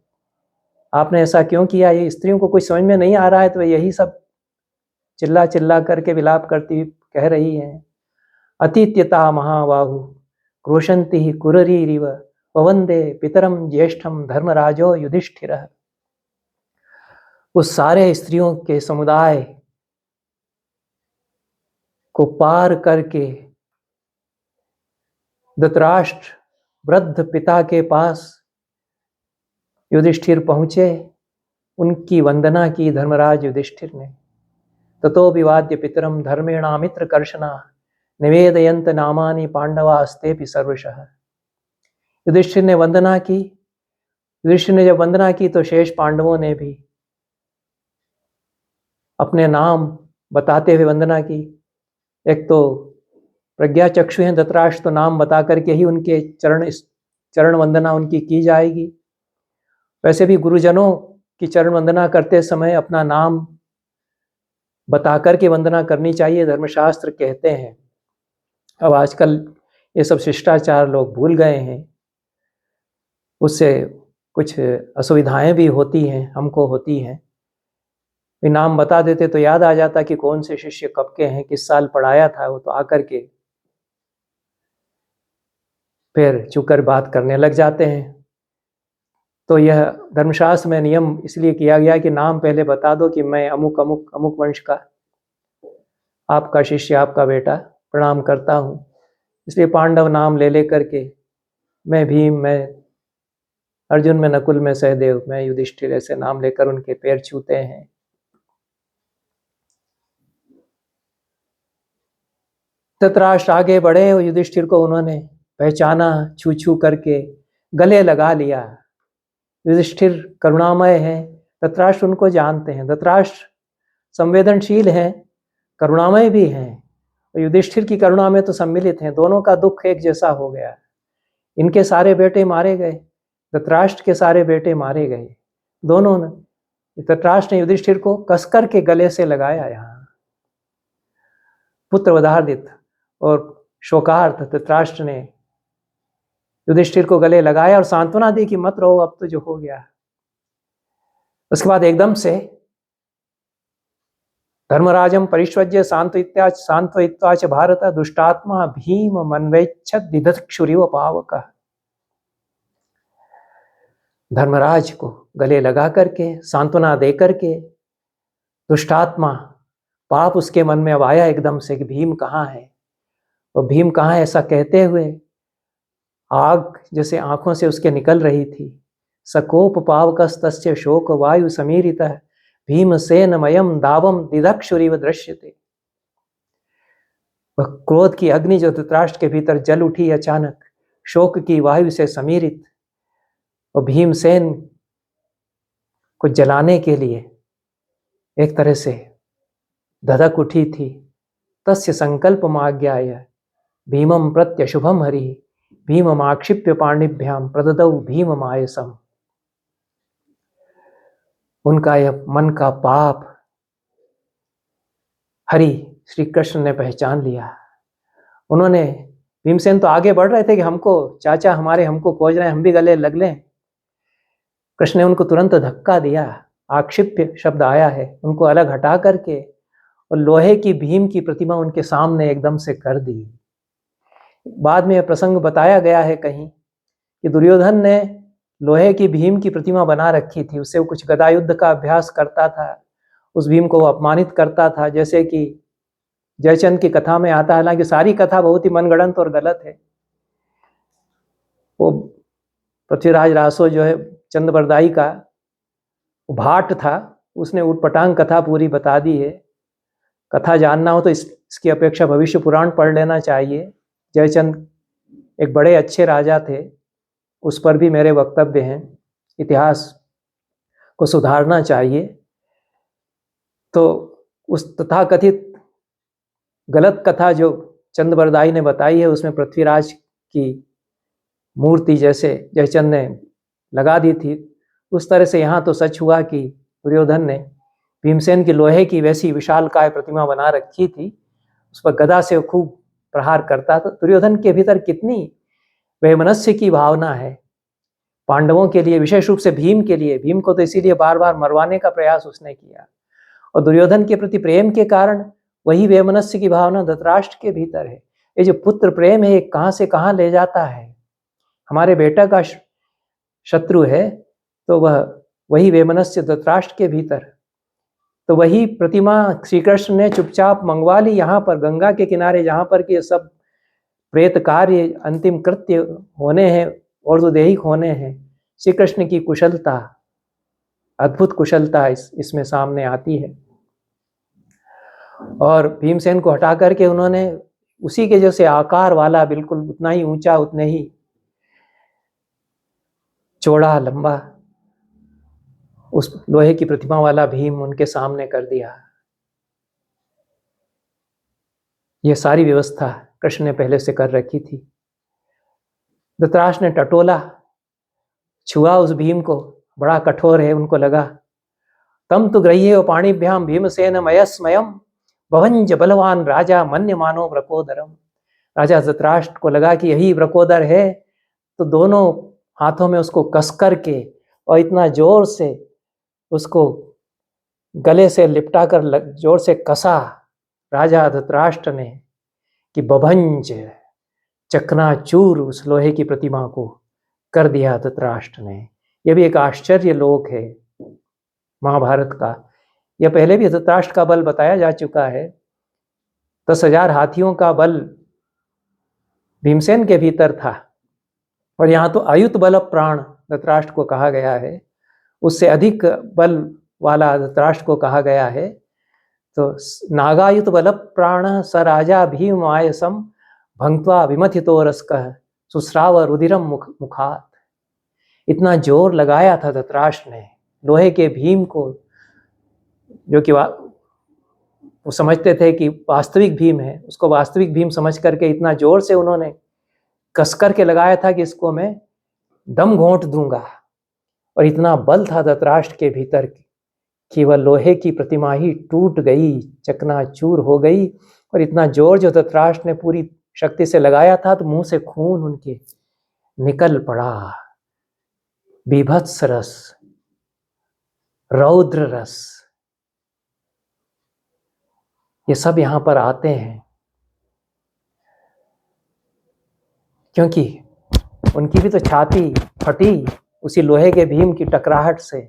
आपने ऐसा क्यों किया? ये स्त्रियों को कुछ समझ में नहीं आ रहा है, तो यही सब चिल्ला चिल्ला करके विलाप करती कह रही हैं। अतित्यता महाबाहु क्रोशंति कुररीरिव ववंदे पितरम ज्येष्ठम धर्मराजो युधिष्ठिरः। उस सारे स्त्रियों के समुदाय को पार करके धृतराष्ट्र वृद्ध पिता के पास युधिष्ठिर पहुंचे। उनकी वंदना की धर्मराज युधिष्ठिर ने। ततो विवाद्य पितरम धर्मेणामित्र कर्षणा निवेदयंत नामानि पांडवास्तेपि सर्वशः। युधिष्ठिर ने वंदना की। युधिष्ठिर ने जब वंदना की तो शेष पांडवों ने भी अपने नाम बताते हुए वंदना की। एक तो प्रज्ञा चक्षु हैं धृतराष्ट्र, तो नाम बता करके ही उनके चरण वंदना उनकी की जाएगी। वैसे भी गुरुजनों की चरण वंदना करते समय अपना नाम बता करके वंदना करनी चाहिए, धर्मशास्त्र कहते हैं। अब आजकल ये सब शिष्टाचार लोग भूल गए हैं, उससे कुछ असुविधाएं भी होती हैं, हमको होती हैं। नाम बता देते तो याद आ जाता कि कौन से शिष्य कब के हैं, किस साल पढ़ाया था, वो तो आकर के फिर चुकर बात करने लग जाते हैं। तो यह धर्मशास्त्र में नियम इसलिए किया गया कि नाम पहले बता दो कि मैं अमुक अमुक अमुक वंश का आपका शिष्य, आपका बेटा प्रणाम करता हूँ। इसलिए पांडव नाम ले करके मैं भीम, मैं अर्जुन, मैं नकुल, मैं सहदेव, मैं युधिष्ठिर, ऐसे नाम लेकर उनके पैर छूते हैं। धृतराष्ट्र आगे बढ़े और युधिष्ठिर को उन्होंने पहचाना, छू छू करके गले लगा लिया। युधिष्ठिर करुणामय है, धृतराष्ट्र उनको जानते हैं। धृतराष्ट्र संवेदनशील हैं, करुणामय भी हैं, और युधिष्ठिर की करुणा में तो सम्मिलित हैं। दोनों का दुख एक जैसा हो गया। इनके सारे बेटे मारे गए, धृतराष्ट्र के सारे बेटे मारे गए। दोनों ने, धृतराष्ट्र ने युधिष्ठिर को कसकर के गले से लगाया। यहाँ पुत्रवधार्दित और शोकार्त धृतराष्ट्र ने युधिष्ठिर को गले लगाया और सांत्वना दी कि मत रो, अब तो जो हो गया। उसके बाद एकदम से धर्मराजम परिष्वज्य सांत्वयित्वा च भारत दुष्टात्मा भीम मन्वेच्छत दिदक्षुरिव पावक। धर्मराज को गले लगा करके सांत्वना दे करके दुष्टात्मा, पाप उसके मन में अब आया एकदम से कि भीम कहाँ है, और भीम कहाँ है ऐसा कहते हुए आग जैसे आंखों से उसके निकल रही थी। सकोप पावकस्तस्य शोक वायु समीरितः भीमसेनमयम दावम दिदक्षुरिव दृश्यते। वह क्रोध की अग्नि जो धृतराष्ट्र के भीतर जल उठी अचानक, शोक की वायु से समीरित, और भीमसेन को जलाने के लिए एक तरह से धधक उठी थी। तस्य संकल्पमाज्ञाय भीमं प्रत्यशुभम हरि भीममाक्षिप्य पाणिभ्याम प्रददौ भीममायसम। उनका यह मन का पाप हरि श्री कृष्ण ने पहचान लिया। उन्होंने, भीमसेन तो आगे बढ़ रहे थे कि हमको चाचा हमारे हमको खोज रहे हैं, हम भी गले लग लें। कृष्ण ने उनको तुरंत धक्का दिया। आक्षिप्य शब्द आया है, उनको अलग हटा करके और लोहे की भीम की प्रतिमा उनके सामने एकदम से कर दी। बाद में यह प्रसंग बताया गया है कहीं कि दुर्योधन ने लोहे की भीम की प्रतिमा बना रखी थी। उससे वो कुछ गदा युद्ध का अभ्यास करता था, उस भीम को वो अपमानित करता था, जैसे कि जयचंद की कथा में आता है। हालांकि सारी कथा बहुत ही मनगढ़ंत और गलत है। वो पृथ्वीराज रासो जो है चंद्रबरदाई का भाट था, उसने उटपटांग कथा पूरी बता दी है। कथा जानना हो तो इसकी अपेक्षा भविष्य पुराण पढ़ लेना चाहिए। जयचंद एक बड़े अच्छे राजा थे, उस पर भी मेरे वक्तव्य हैं। इतिहास को सुधारना चाहिए। तो उस तथाकथित गलत कथा जो चंद्रबरदाई ने बताई है, उसमें पृथ्वीराज की मूर्ति जैसे जयचंद ने लगा दी थी, उस तरह से यहाँ तो सच हुआ कि दुर्योधन ने भीमसेन की लोहे की वैसी विशालकाय प्रतिमा बना रखी थी, उस पर गदा से खूब प्रहार करता था। दुर्योधन के भीतर कितनी वैमनस्य की भावना है पांडवों के लिए, विशेष रूप से भीम के लिए। भीम को तो इसीलिए बार बार मरवाने का प्रयास उसने किया, और दुर्योधन के प्रति प्रेम के कारण वही वैमनस्य की भावना धृतराष्ट्र के भीतर है। ये जो पुत्र प्रेम है, ये कहाँ से कहाँ ले जाता है। हमारे बेटा का शत्रु है तो वह वही वैमनस्य धृतराष्ट्र के भीतर तो वही प्रतिमा श्री कृष्ण ने चुपचाप मंगवा ली यहाँ पर गंगा के किनारे, जहाँ पर कि सब प्रेत कार्य अंतिम कृत्य होने हैं और जो देहिक होने हैं। श्री कृष्ण की कुशलता, अद्भुत कुशलता इसमें सामने आती है। और भीमसेन को हटा करके उन्होंने उसी के जैसे आकार वाला, बिल्कुल उतना ही ऊंचा, उतने ही चौड़ा लंबा उस लोहे की प्रतिमा वाला भीम उनके सामने कर दिया। यह सारी व्यवस्था कृष्ण ने पहले से कर रखी थी। धृतराष्ट्र ने टटोला, छुआ उस भीम को, बड़ा कठोर है। उनको लगा तम तो गृह्यो पाणिभ्याम भीमसेन मयस्मयम भवंज बलवान राजा मन्य मानो व्रकोदरम। राजा धृतराष्ट्र को लगा कि यही व्रकोदर है, तो दोनों हाथों में उसको कस करके और इतना जोर से उसको गले से लिपटा कर जोर से कसा राजा धृतराष्ट्र ने कि बभंज, चकनाचूर उस लोहे की प्रतिमा को कर दिया धृतराष्ट्र ने। यह भी एक आश्चर्य लोक है महाभारत का। यह पहले भी धृतराष्ट्र का बल बताया जा चुका है। 10,000 हाथियों का बल भीमसेन के भीतर था, और यहाँ तो अयुत बल प्राण धृतराष्ट्र को कहा गया है, उससे अधिक बल वाला धृतराष्ट्र को कहा गया है। तो नागायुत बल प्राण स राजा भीम आयसम भंक्त्वा विमथितो रस्कः सुस्राव रुधिरम मुखात। इतना जोर लगाया था धृतराष्ट्र ने लोहे के भीम को, जो कि वो समझते थे कि वास्तविक भीम है, उसको वास्तविक भीम समझ करके इतना जोर से उन्होंने कस करके लगाया था कि इसको मैं दम घोंट दूंगा। और इतना बल था धृतराष्ट्र के भीतर कि वह लोहे की प्रतिमा ही टूट गई, चकनाचूर हो गई। और इतना जोर जो धृतराष्ट्र ने पूरी शक्ति से लगाया था, तो मुंह से खून उनके निकल पड़ा। बीभत्स रस, रौद्र रस, ये सब यहां पर आते हैं, क्योंकि उनकी भी तो छाती फटी उसी लोहे के भीम की टकराहट से।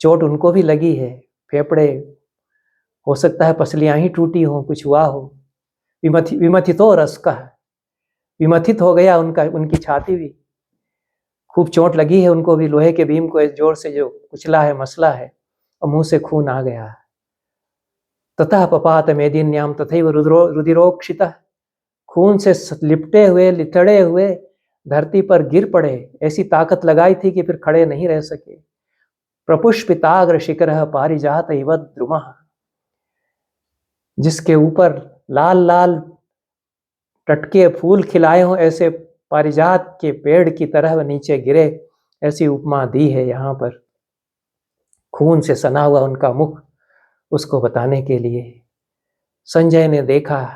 चोट उनको भी लगी है, फेफड़े, हो सकता है पसलियां ही टूटी हो, कुछ हुआ हो। विमथितो रस्कः, विमथित हो गया उनकी छाती भी, खूब चोट लगी है उनको भी। लोहे के भीम को इस जोर से जो कुचला है, मसला है, और मुंह से खून आ गया। ततः पपात मेदिन्याम तथैव रुधिरोक्षितः, खून से लिपटे हुए, लिथड़े हुए धरती पर गिर पड़े। ऐसी ताकत लगाई थी कि फिर खड़े नहीं रह सके। प्रपुष्पिताग्र शिखरः पारिजात इव द्रुमः, जिसके ऊपर लाल लाल टटके फूल खिलाए हों, ऐसे पारिजात के पेड़ की तरह वह नीचे गिरे, ऐसी उपमा दी है यहाँ पर। खून से सना हुआ उनका मुख, उसको बताने के लिए। संजय ने देखा,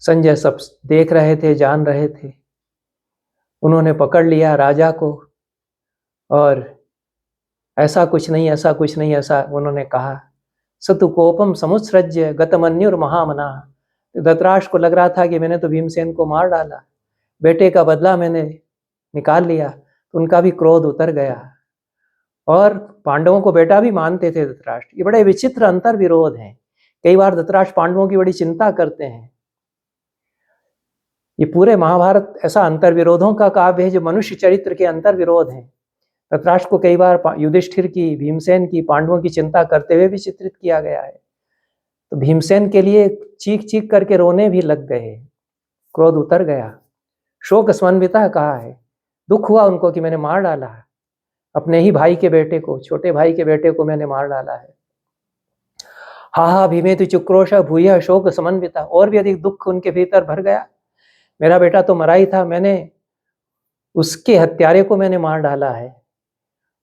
संजय सब देख रहे थे, जान रहे थे। उन्होंने पकड़ लिया राजा को, और ऐसा कुछ नहीं, ऐसा कुछ नहीं, ऐसा उन्होंने कहा। सतु कोपम समुत्सृज्य गतमन्युर महामना। धृतराष्ट्र को लग रहा था कि मैंने तो भीमसेन को मार डाला, बेटे का बदला मैंने निकाल लिया, तो उनका भी क्रोध उतर गया। और पांडवों को बेटा भी मानते थे धृतराष्ट्र। ये बड़े विचित्र अंतर विरोध हैं। कई बार धृतराष्ट्र पांडवों की बड़ी चिंता करते हैं। ये पूरे महाभारत ऐसा अंतर विरोधों का काव्य है, जो मनुष्य चरित्र के अंतर विरोध हैं। धृतराष्ट्र को कई बार युधिष्ठिर की, भीमसेन की, पांडवों की चिंता करते हुए भी चित्रित किया गया है। तो भीमसेन के लिए चीख चीख करके रोने भी लग गए, क्रोध उतर गया, शोक स्मन्विता कहा है। दुख हुआ उनको कि मैंने मार डाला है अपने ही भाई के बेटे को, छोटे भाई के बेटे को मैंने मार डाला है। हा हा भीमेति चुक्रोश भूयः शोक समन्विता, और भी अधिक दुख उनके भीतर भर गया। मेरा बेटा तो मरा ही था, मैंने उसके हत्यारे को मैंने मार डाला है,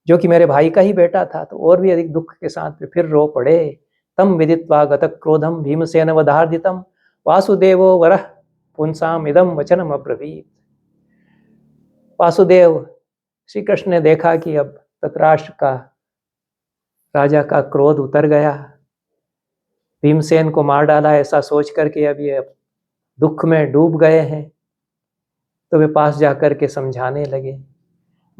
जो कि मेरे भाई का ही बेटा था। तो और भी अधिक दुख के साथ फिर रो पड़े। तम विदित्वा गत क्रोधम भीमसेन वधार्दितम वासुदेवो वरः पुंसाम इदम वचनम अब्रवीत। वासुदेव श्री कृष्ण ने देखा कि अब धृतराष्ट्र का, राजा का क्रोध उतर गया, भीमसेन को मार डाला ऐसा सोच करके अब ये दुख में डूब गए हैं। तो वे पास जाकर के समझाने लगे।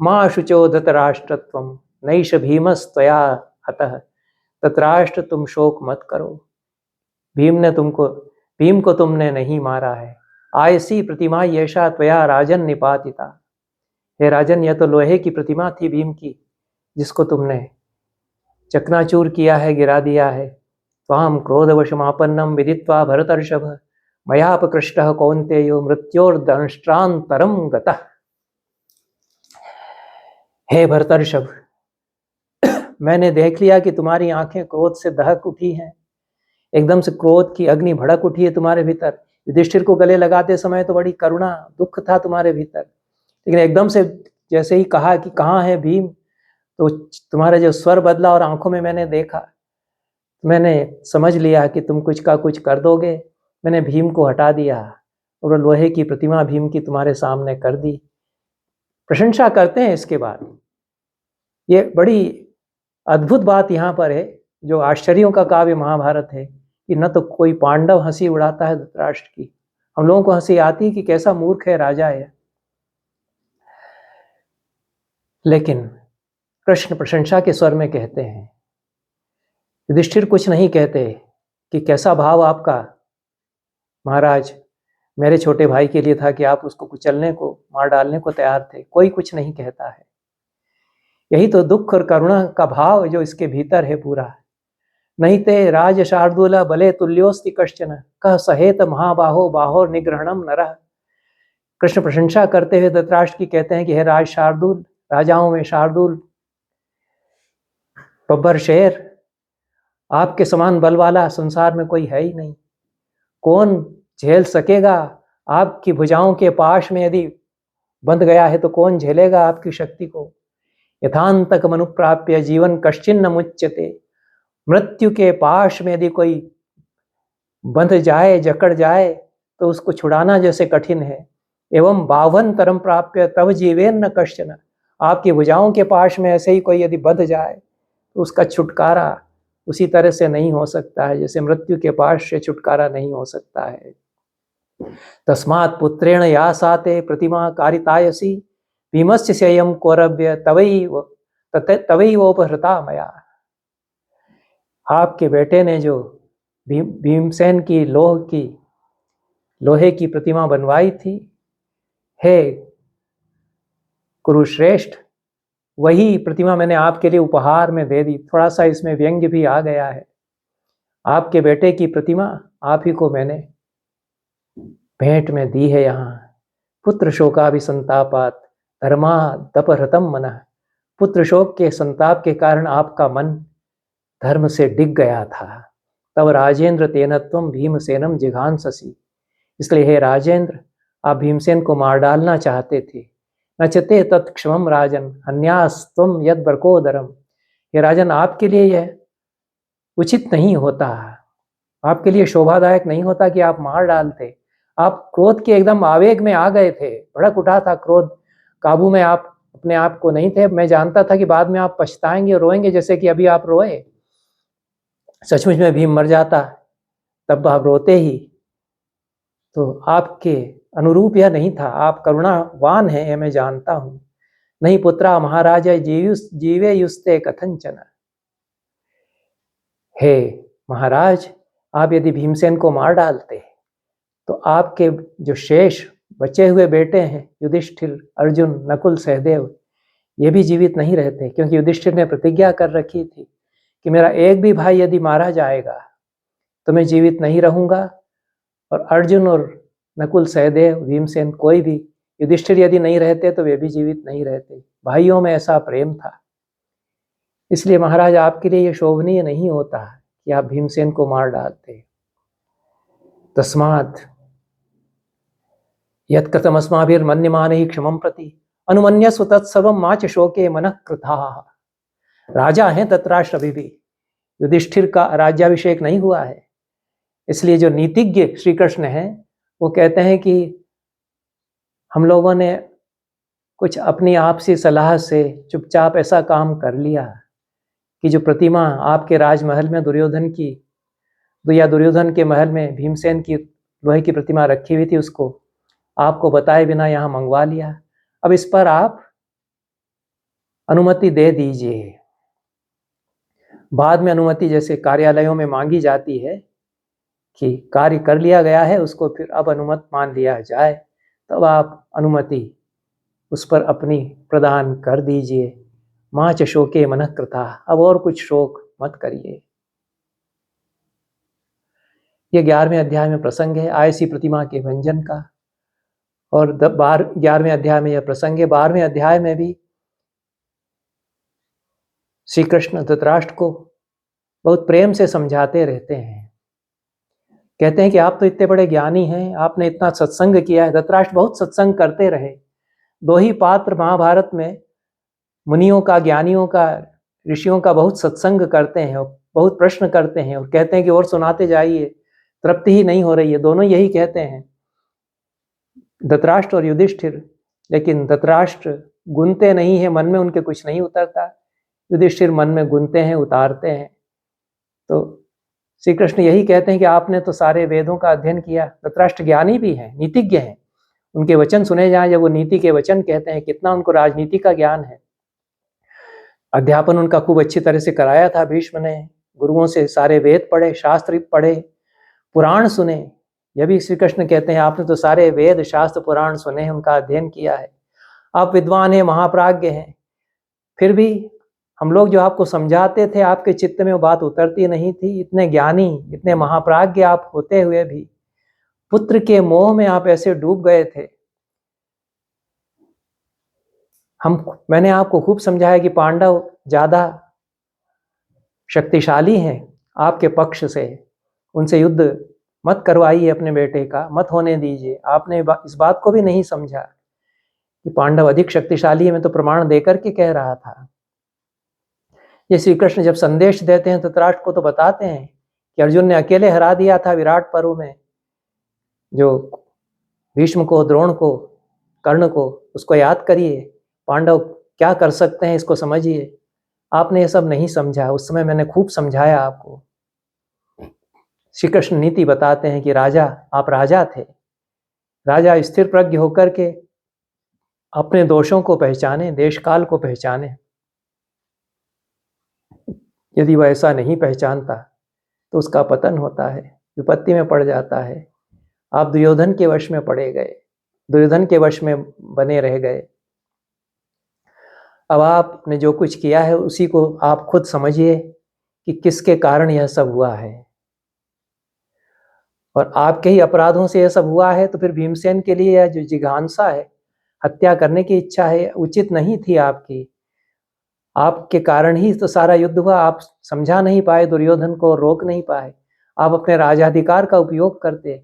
मां शुचो धृतराष्ट्रत्वं नैष भीमस्त्वया अतः तत्राष्ट्र तुम शोक मत करो। भीम को तुमने नहीं मारा है। आयसी प्रतिमा येषा त्वया राजन निपातिता। हे राजन, यह तो लोहे की प्रतिमा थी भीम की, जिसको तुमने चकनाचूर किया है, गिरा दिया है। त्वां क्रोधवशमापन्नं विदित्वा भरतर्षभ मयापकृष्टः कौन्तेयो मृत्योर्दंष्ट्रान्तरं गतः। हे भरतर्षभ, मैंने देख लिया कि तुम्हारी आंखें क्रोध से दहक उठी हैं। एकदम से क्रोध की अग्नि भड़क उठी है तुम्हारे भीतर। युधिष्ठिर को गले लगाते समय तो बड़ी करुणा दुख था तुम्हारे भीतर, लेकिन एकदम से जैसे ही कहा कि कहाँ है भीम, तो तुम्हारा जो स्वर बदला और आंखों में मैंने देखा, मैंने समझ लिया कि तुम कुछ का कुछ कर दोगे। मैंने भीम को हटा दिया और लोहे की प्रतिमा भीम की तुम्हारे सामने कर दी। प्रशंसा करते हैं इसके बाद। ये बड़ी अद्भुत बात यहाँ पर है, जो आश्चर्यों का काव्य महाभारत है, कि न तो कोई पांडव हंसी उड़ाता है धृतराष्ट्र की। हम लोगों को हंसी आती कि कैसा मूर्ख है राजा है, लेकिन कृष्ण प्रशंसा के स्वर में कहते हैं। युधिष्ठिर कुछ नहीं कहते कि कैसा भाव आपका महाराज, मेरे छोटे भाई के लिए था कि आप उसको कुचलने को, मार डालने को तैयार थे। कोई कुछ नहीं कहता है। यही तो दुख और करुणा का भाव जो इसके भीतर है पूरा। नहीं ते राज शार्दूल बले तुल्योस्ति कश्चन कह सहेत महाबाहो बाहो निग्रहणम नरः। कृष्ण प्रशंसा करते हुए धृतराष्ट्र की कहते हैं कि हे राज शार्दूल, राजाओं में शार्दूल बब्बर शेर, आपके समान बल वाला संसार में कोई है ही नहीं। कौन झेल सकेगा? आपकी भुजाओं के पाश में यदि बंध गया है तो कौन झेलेगा आपकी शक्ति को? यथांतक मनुप्राप्य जीवन कश्चिन्न मुच्यते। मृत्यु के पाश में यदि कोई बंध जाए, जकड़ जाए, तो उसको छुड़ाना जैसे कठिन है। एवं बावन तरम प्राप्य तब जीवेन न कश्चन। आपकी भुजाओं के पाश में ऐसे ही कोई यदि बंध जाए तो उसका छुटकारा उसी तरह से नहीं हो सकता है जैसे मृत्यु के पाश से छुटकारा नहीं हो सकता है। तस्मात् पुत्रेण या साते प्रतिमा कारितायसी भीमस्य स्ययं कौरव्य तवैवोपहृता मया। आपके बेटे ने जो भीमसेन की लोहे की प्रतिमा बनवाई थी, हे कुरुश्रेष्ठ, वही प्रतिमा मैंने आपके लिए उपहार में दे दी। थोड़ा सा इसमें व्यंग्य भी आ गया है। आपके बेटे की प्रतिमा आप ही को मैंने भेंट में दी है। यहाँ पुत्र शोकाभिसंतापात धर्मा दपहृतम मनः। पुत्र शोक के संताप के कारण आपका मन धर्म से डिग गया था। तब राजेंद्र तेनत्वम भीमसेनम जिघांससी। इसलिए हे राजेंद्र, आप भीमसेन को मार डालना चाहते थे। नचते तत्क्षमम राजन अन्यास्तम यद बरकोदरम। हे राजन, आपके लिए यह उचित नहीं होता, आपके लिए शोभादायक नहीं होता कि आप मार डालते। आप क्रोध के एकदम आवेग में आ गए थे, भड़क उठा था क्रोध, काबू में आप अपने आप को नहीं थे। मैं जानता था कि बाद में आप पछताएंगे और रोएंगे, जैसे कि अभी आप रोए। सचमुच में भीम मर जाता तब आप रोते ही। तो आपके अनुरूप यह नहीं था। आप करुणावान हैं, यह मैं जानता हूं। नहीं पुत्रा महाराज जीवे युस्ते कथंचन। हे महाराज, आप यदि भीमसेन को मार डालते तो आपके जो शेष बचे हुए बेटे हैं, युधिष्ठिर, अर्जुन, नकुल, सहदेव, ये भी जीवित नहीं रहते। क्योंकि युधिष्ठिर ने प्रतिज्ञा कर रखी थी कि मेरा एक भी भाई यदि मारा जाएगा तो मैं जीवित नहीं रहूंगा। और अर्जुन और नकुल, सहदेव, भीमसेन, कोई भी, युधिष्ठिर यदि नहीं रहते तो वे भी जीवित नहीं रहते। भाइयों में ऐसा प्रेम था। इसलिए महाराज, आपके लिए यह शोभनीय नहीं होता कि आप भीमसेन को मार डालते। तस्मात् यत्कृतमस्माभिर्मन्यमानैः क्षमं प्रति अनुमन्यस्व तत्सर्वं मा च शोके मनः कृताः। राजा हैं धृतराष्ट्र, अभी भी युधिष्ठिर का राज्याभिषेक नहीं हुआ है। इसलिए जो नीतिज्ञ श्री कृष्ण हैं वो कहते हैं कि हम लोगों ने कुछ अपनी आपसी सलाह से चुपचाप ऐसा काम कर लिया कि जो प्रतिमा आपके राजमहल में दुर्योधन के महल में भीमसेन की लोहे की प्रतिमा रखी हुई थी, उसको आपको बताए बिना यहाँ मंगवा लिया। अब इस पर आप अनुमति दे दीजिए। बाद में अनुमति जैसे कार्यालयों में मांगी जाती है कि कार्य कर लिया गया है, उसको फिर अब अनुमत मान लिया जाए, तब आप अनुमति उस पर अपनी प्रदान कर दीजिए। माँ च शोके मनः कृता, अब और कुछ शोक मत करिए। ये 11वें अध्याय में प्रसंग है आयसी प्रतिमा के भंजन का, और 11वें अध्याय में यह प्रसंग है। 12वें अध्याय में भी श्री कृष्ण धृतराष्ट्र को बहुत प्रेम से समझाते रहते हैं। कहते हैं कि आप तो इतने बड़े ज्ञानी हैं, आपने इतना सत्संग किया है। धृतराष्ट्र बहुत सत्संग करते रहे। 2 ही पात्र महाभारत में मुनियों का, ज्ञानियों का, ऋषियों का बहुत सत्संग करते हैं और बहुत प्रश्न करते हैं और कहते हैं कि और सुनाते जाइए, तृप्ति ही नहीं हो रही है। दोनों यही कहते हैं, धृतराष्ट्र और युधिष्ठिर। लेकिन धृतराष्ट्र गुनते नहीं है, मन में उनके कुछ नहीं उतरता। युधिष्ठिर मन में गुनते हैं, उतारते हैं। तो श्री कृष्ण यही कहते हैं कि आपने तो सारे वेदों का अध्ययन किया। धृतराष्ट्र ज्ञानी भी हैं, नीतिज्ञ हैं, उनके वचन सुने जाएं जब वो नीति के वचन कहते हैं। कितना उनको राजनीति का ज्ञान है। अध्यापन उनका खूब अच्छी तरह से कराया था भीष्म ने। गुरुओं से सारे वेद पढ़े, शास्त्र पढ़े, पुराण सुने। यह भी श्री कृष्ण कहते हैं आपने तो सारे वेद, शास्त्र, पुराण सुने हैं, उनका अध्ययन किया है। आप विद्वान हैं, महाप्राज्ञ हैं, फिर भी हम लोग जो आपको समझाते थे, आपके चित्त में वो बात उतरती नहीं थी। इतने ज्ञानी, इतने महाप्राज्ञ आप होते हुए भी पुत्र के मोह में आप ऐसे डूब गए थे। मैंने आपको खूब समझाया कि पांडव ज्यादा शक्तिशाली हैं आपके पक्ष से, उनसे युद्ध मत करवाइए, अपने बेटे का मत होने दीजिए। आपने इस बात को भी नहीं समझा कि पांडव अधिक शक्तिशाली है। मैं तो प्रमाण देकर के कह रहा था। ये श्री कृष्ण जब संदेश देते हैं धृतराष्ट्र को तो बताते हैं कि अर्जुन ने अकेले हरा दिया था विराट पर्व में, जो भीष्म को, द्रोण को, कर्ण को, उसको याद करिए। पांडव क्या कर सकते हैं इसको समझिए। आपने ये सब नहीं समझा। उस समय मैंने खूब समझाया आपको। श्री कृष्ण नीति बताते हैं कि राजा, आप राजा थे, राजा स्थिर प्रज्ञ होकर के अपने दोषों को पहचाने, देश काल को पहचाने। यदि वह ऐसा नहीं पहचानता तो उसका पतन होता है, विपत्ति में पड़ जाता है। आप दुर्योधन के वश में पड़े गए, दुर्योधन के वश में बने रह गए। अब आपने जो कुछ किया है उसी को आप खुद समझिए कि किसके कारण यह सब हुआ है, और आपके ही अपराधों से यह सब हुआ है। तो फिर भीमसेन के लिए यह जो जिघांसा है, हत्या करने की इच्छा है, उचित नहीं थी आपकी। आपके कारण ही तो सारा युद्ध हुआ। आप समझा नहीं पाए, दुर्योधन को रोक नहीं पाए। आप अपने राजाधिकार का उपयोग करते।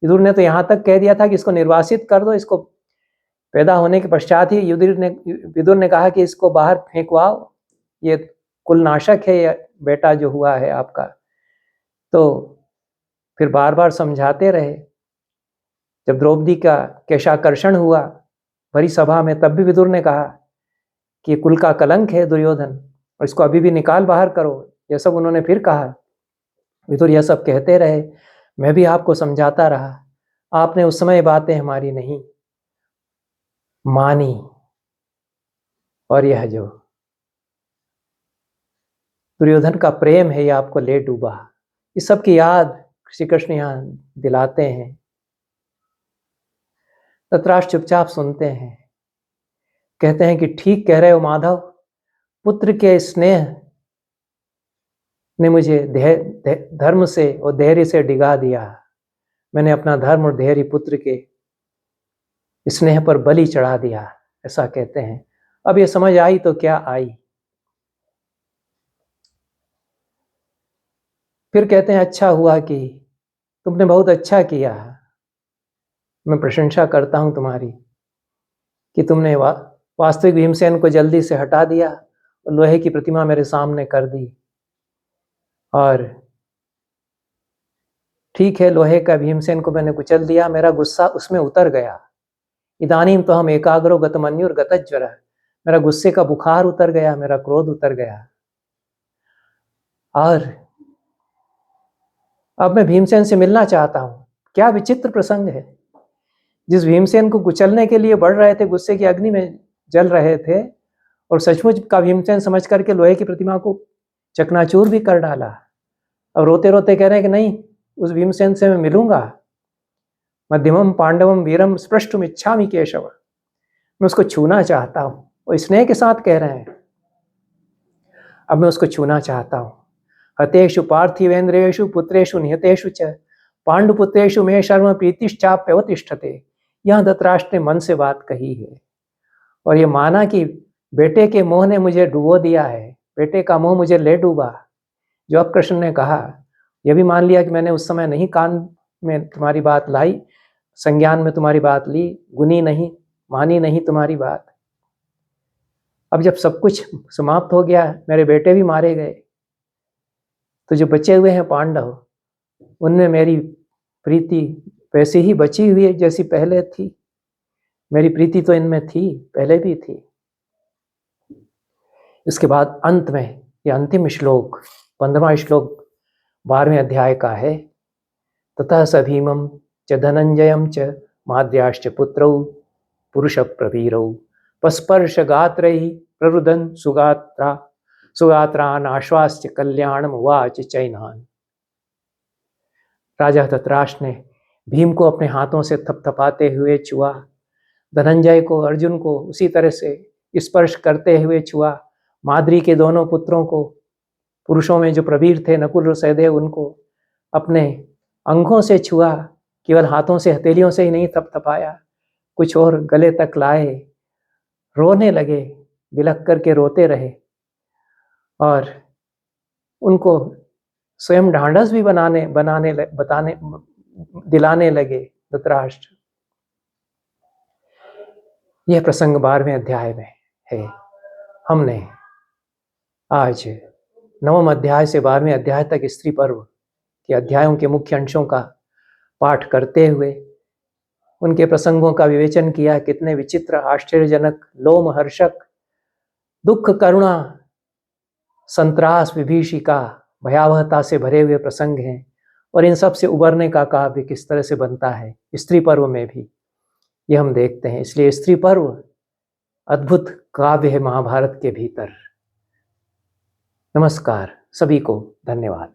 विदुर ने तो यहाँ तक कह दिया था कि इसको निर्वासित कर दो। इसको पैदा होने के पश्चात ही विदुर ने कहा कि इसको बाहर फेंकवाओ, ये कुलनाशक है ये बेटा जो हुआ है आपका। तो फिर बार बार समझाते रहे। जब द्रौपदी का केशाकर्षण हुआ भरी सभा में, तब भी विदुर ने कहा कि कुल का कलंक है दुर्योधन, और इसको अभी भी निकाल बाहर करो। यह सब उन्होंने फिर कहा। विदुर यह सब कहते रहे, मैं भी आपको समझाता रहा। आपने उस समय बातें हमारी नहीं मानी, और यह जो दुर्योधन का प्रेम है, यह आपको ले डूबा। इस सब की याद श्री कृष्ण यहाँ दिलाते हैं। धृतराष्ट्र चुपचाप सुनते हैं, कहते हैं कि ठीक कह रहे हो माधव, पुत्र के स्नेह ने मुझे धर्म से और धैर्य से डिगा दिया। मैंने अपना धर्म और धैर्य पुत्र के स्नेह पर बलि चढ़ा दिया, ऐसा कहते हैं। अब ये समझ आई तो क्या आई। फिर कहते हैं अच्छा हुआ कि तुमने बहुत अच्छा किया, मैं प्रशंसा करता हूं तुम्हारी कि तुमने वास्तविक भीमसेन को जल्दी से हटा दिया और लोहे की प्रतिमा मेरे सामने कर दी। और ठीक है, लोहे का भीमसेन को मैंने कुचल दिया, मेरा गुस्सा उसमें उतर गया। इदानीम तो हम एकाग्रो गतमन्युर गतज्वर, मेरा गुस्से का बुखार उतर गया, मेरा क्रोध उतर गया। और अब मैं भीमसेन से मिलना चाहता हूं। क्या विचित्र प्रसंग है। जिस भीमसेन को कुचलने के लिए बढ़ रहे थे, गुस्से की अग्नि में जल रहे थे, और सचमुच का भीमसेन समझ करके लोहे की प्रतिमा को चकनाचूर भी कर डाला। अब रोते रोते कह रहे हैं कि नहीं, उस भीमसेन से मैं मिलूंगा। मध्यमम पांडवम वीरम स्पृष्टुम इच्छामि केशव, मैं उसको छूना चाहता हूँ। वो स्नेह के साथ कह रहे हैं, अब मैं उसको छूना चाहता हूँ। हतेषु पार्थिवेन्द्रेषु पुत्रेषु निहतेषु च पांडुपुत्रेषु मे शर्म प्रीतिश्चाप्यवतिष्ठते। यह धृतराष्ट्र ने मन से बात कही है और ये माना कि बेटे के मोह ने मुझे डुबो दिया है, बेटे का मोह मुझे ले डूबा। जो अब कृष्ण ने कहा, यह भी मान लिया कि मैंने उस समय नहीं कान में तुम्हारी बात लाई, संज्ञान में तुम्हारी बात ली, गुनी नहीं, मानी नहीं तुम्हारी बात। अब जब सब कुछ समाप्त हो गया, मेरे बेटे भी मारे गए, तो जो बचे हुए हैं पांडव, उनमें मेरी प्रीति वैसी ही बची हुई है जैसी पहले थी। मेरी प्रीति तो इनमें थी, पहले भी थी। इसके बाद अंत में यह अंतिम श्लोक, 15वां श्लोक 12वें अध्याय का है। ततः स भीमं च धनंजयं च माद्याश्च पुत्रौ पुरुष प्रवीरौ पस्पर्श गात्रैः प्ररुदन् सुगात्रान् आश्वास्य कल्याणम उवाच चैनान्। राजा धृतराष्ट्र ने भीम को अपने हाथों से थपथपाते हुए छुआ, धनंजय को, अर्जुन को उसी तरह से स्पर्श करते हुए छुआ, माद्री के दोनों पुत्रों को, पुरुषों में जो प्रवीर थे नकुल और सहदेव, उनको अपने अंगों से छुआ। केवल हाथों से, हथेलियों से ही नहीं थपथपाया, कुछ और गले तक लाए। रोने लगे, बिलख करके रोते रहे और उनको स्वयं ढांढस भी दिलाने लगे धृतराष्ट्र। यह प्रसंग 12वें अध्याय में है। हमने आज 9वें अध्याय से 12वें अध्याय तक स्त्री पर्व के अध्यायों के मुख्य अंशों का पाठ करते हुए उनके प्रसंगों का विवेचन किया। कितने विचित्र, आश्चर्यजनक, लोमहर्षक, दुख, करुणा, संत्रास, विभीषिका, भयावहता से भरे हुए प्रसंग हैं और इन सब से उबरने का काव्य किस तरह से बनता है स्त्री पर्व में भी, ये हम देखते हैं। इसलिए स्त्री पर्व अद्भुत काव्य है महाभारत के भीतर। नमस्कार, सभी को धन्यवाद।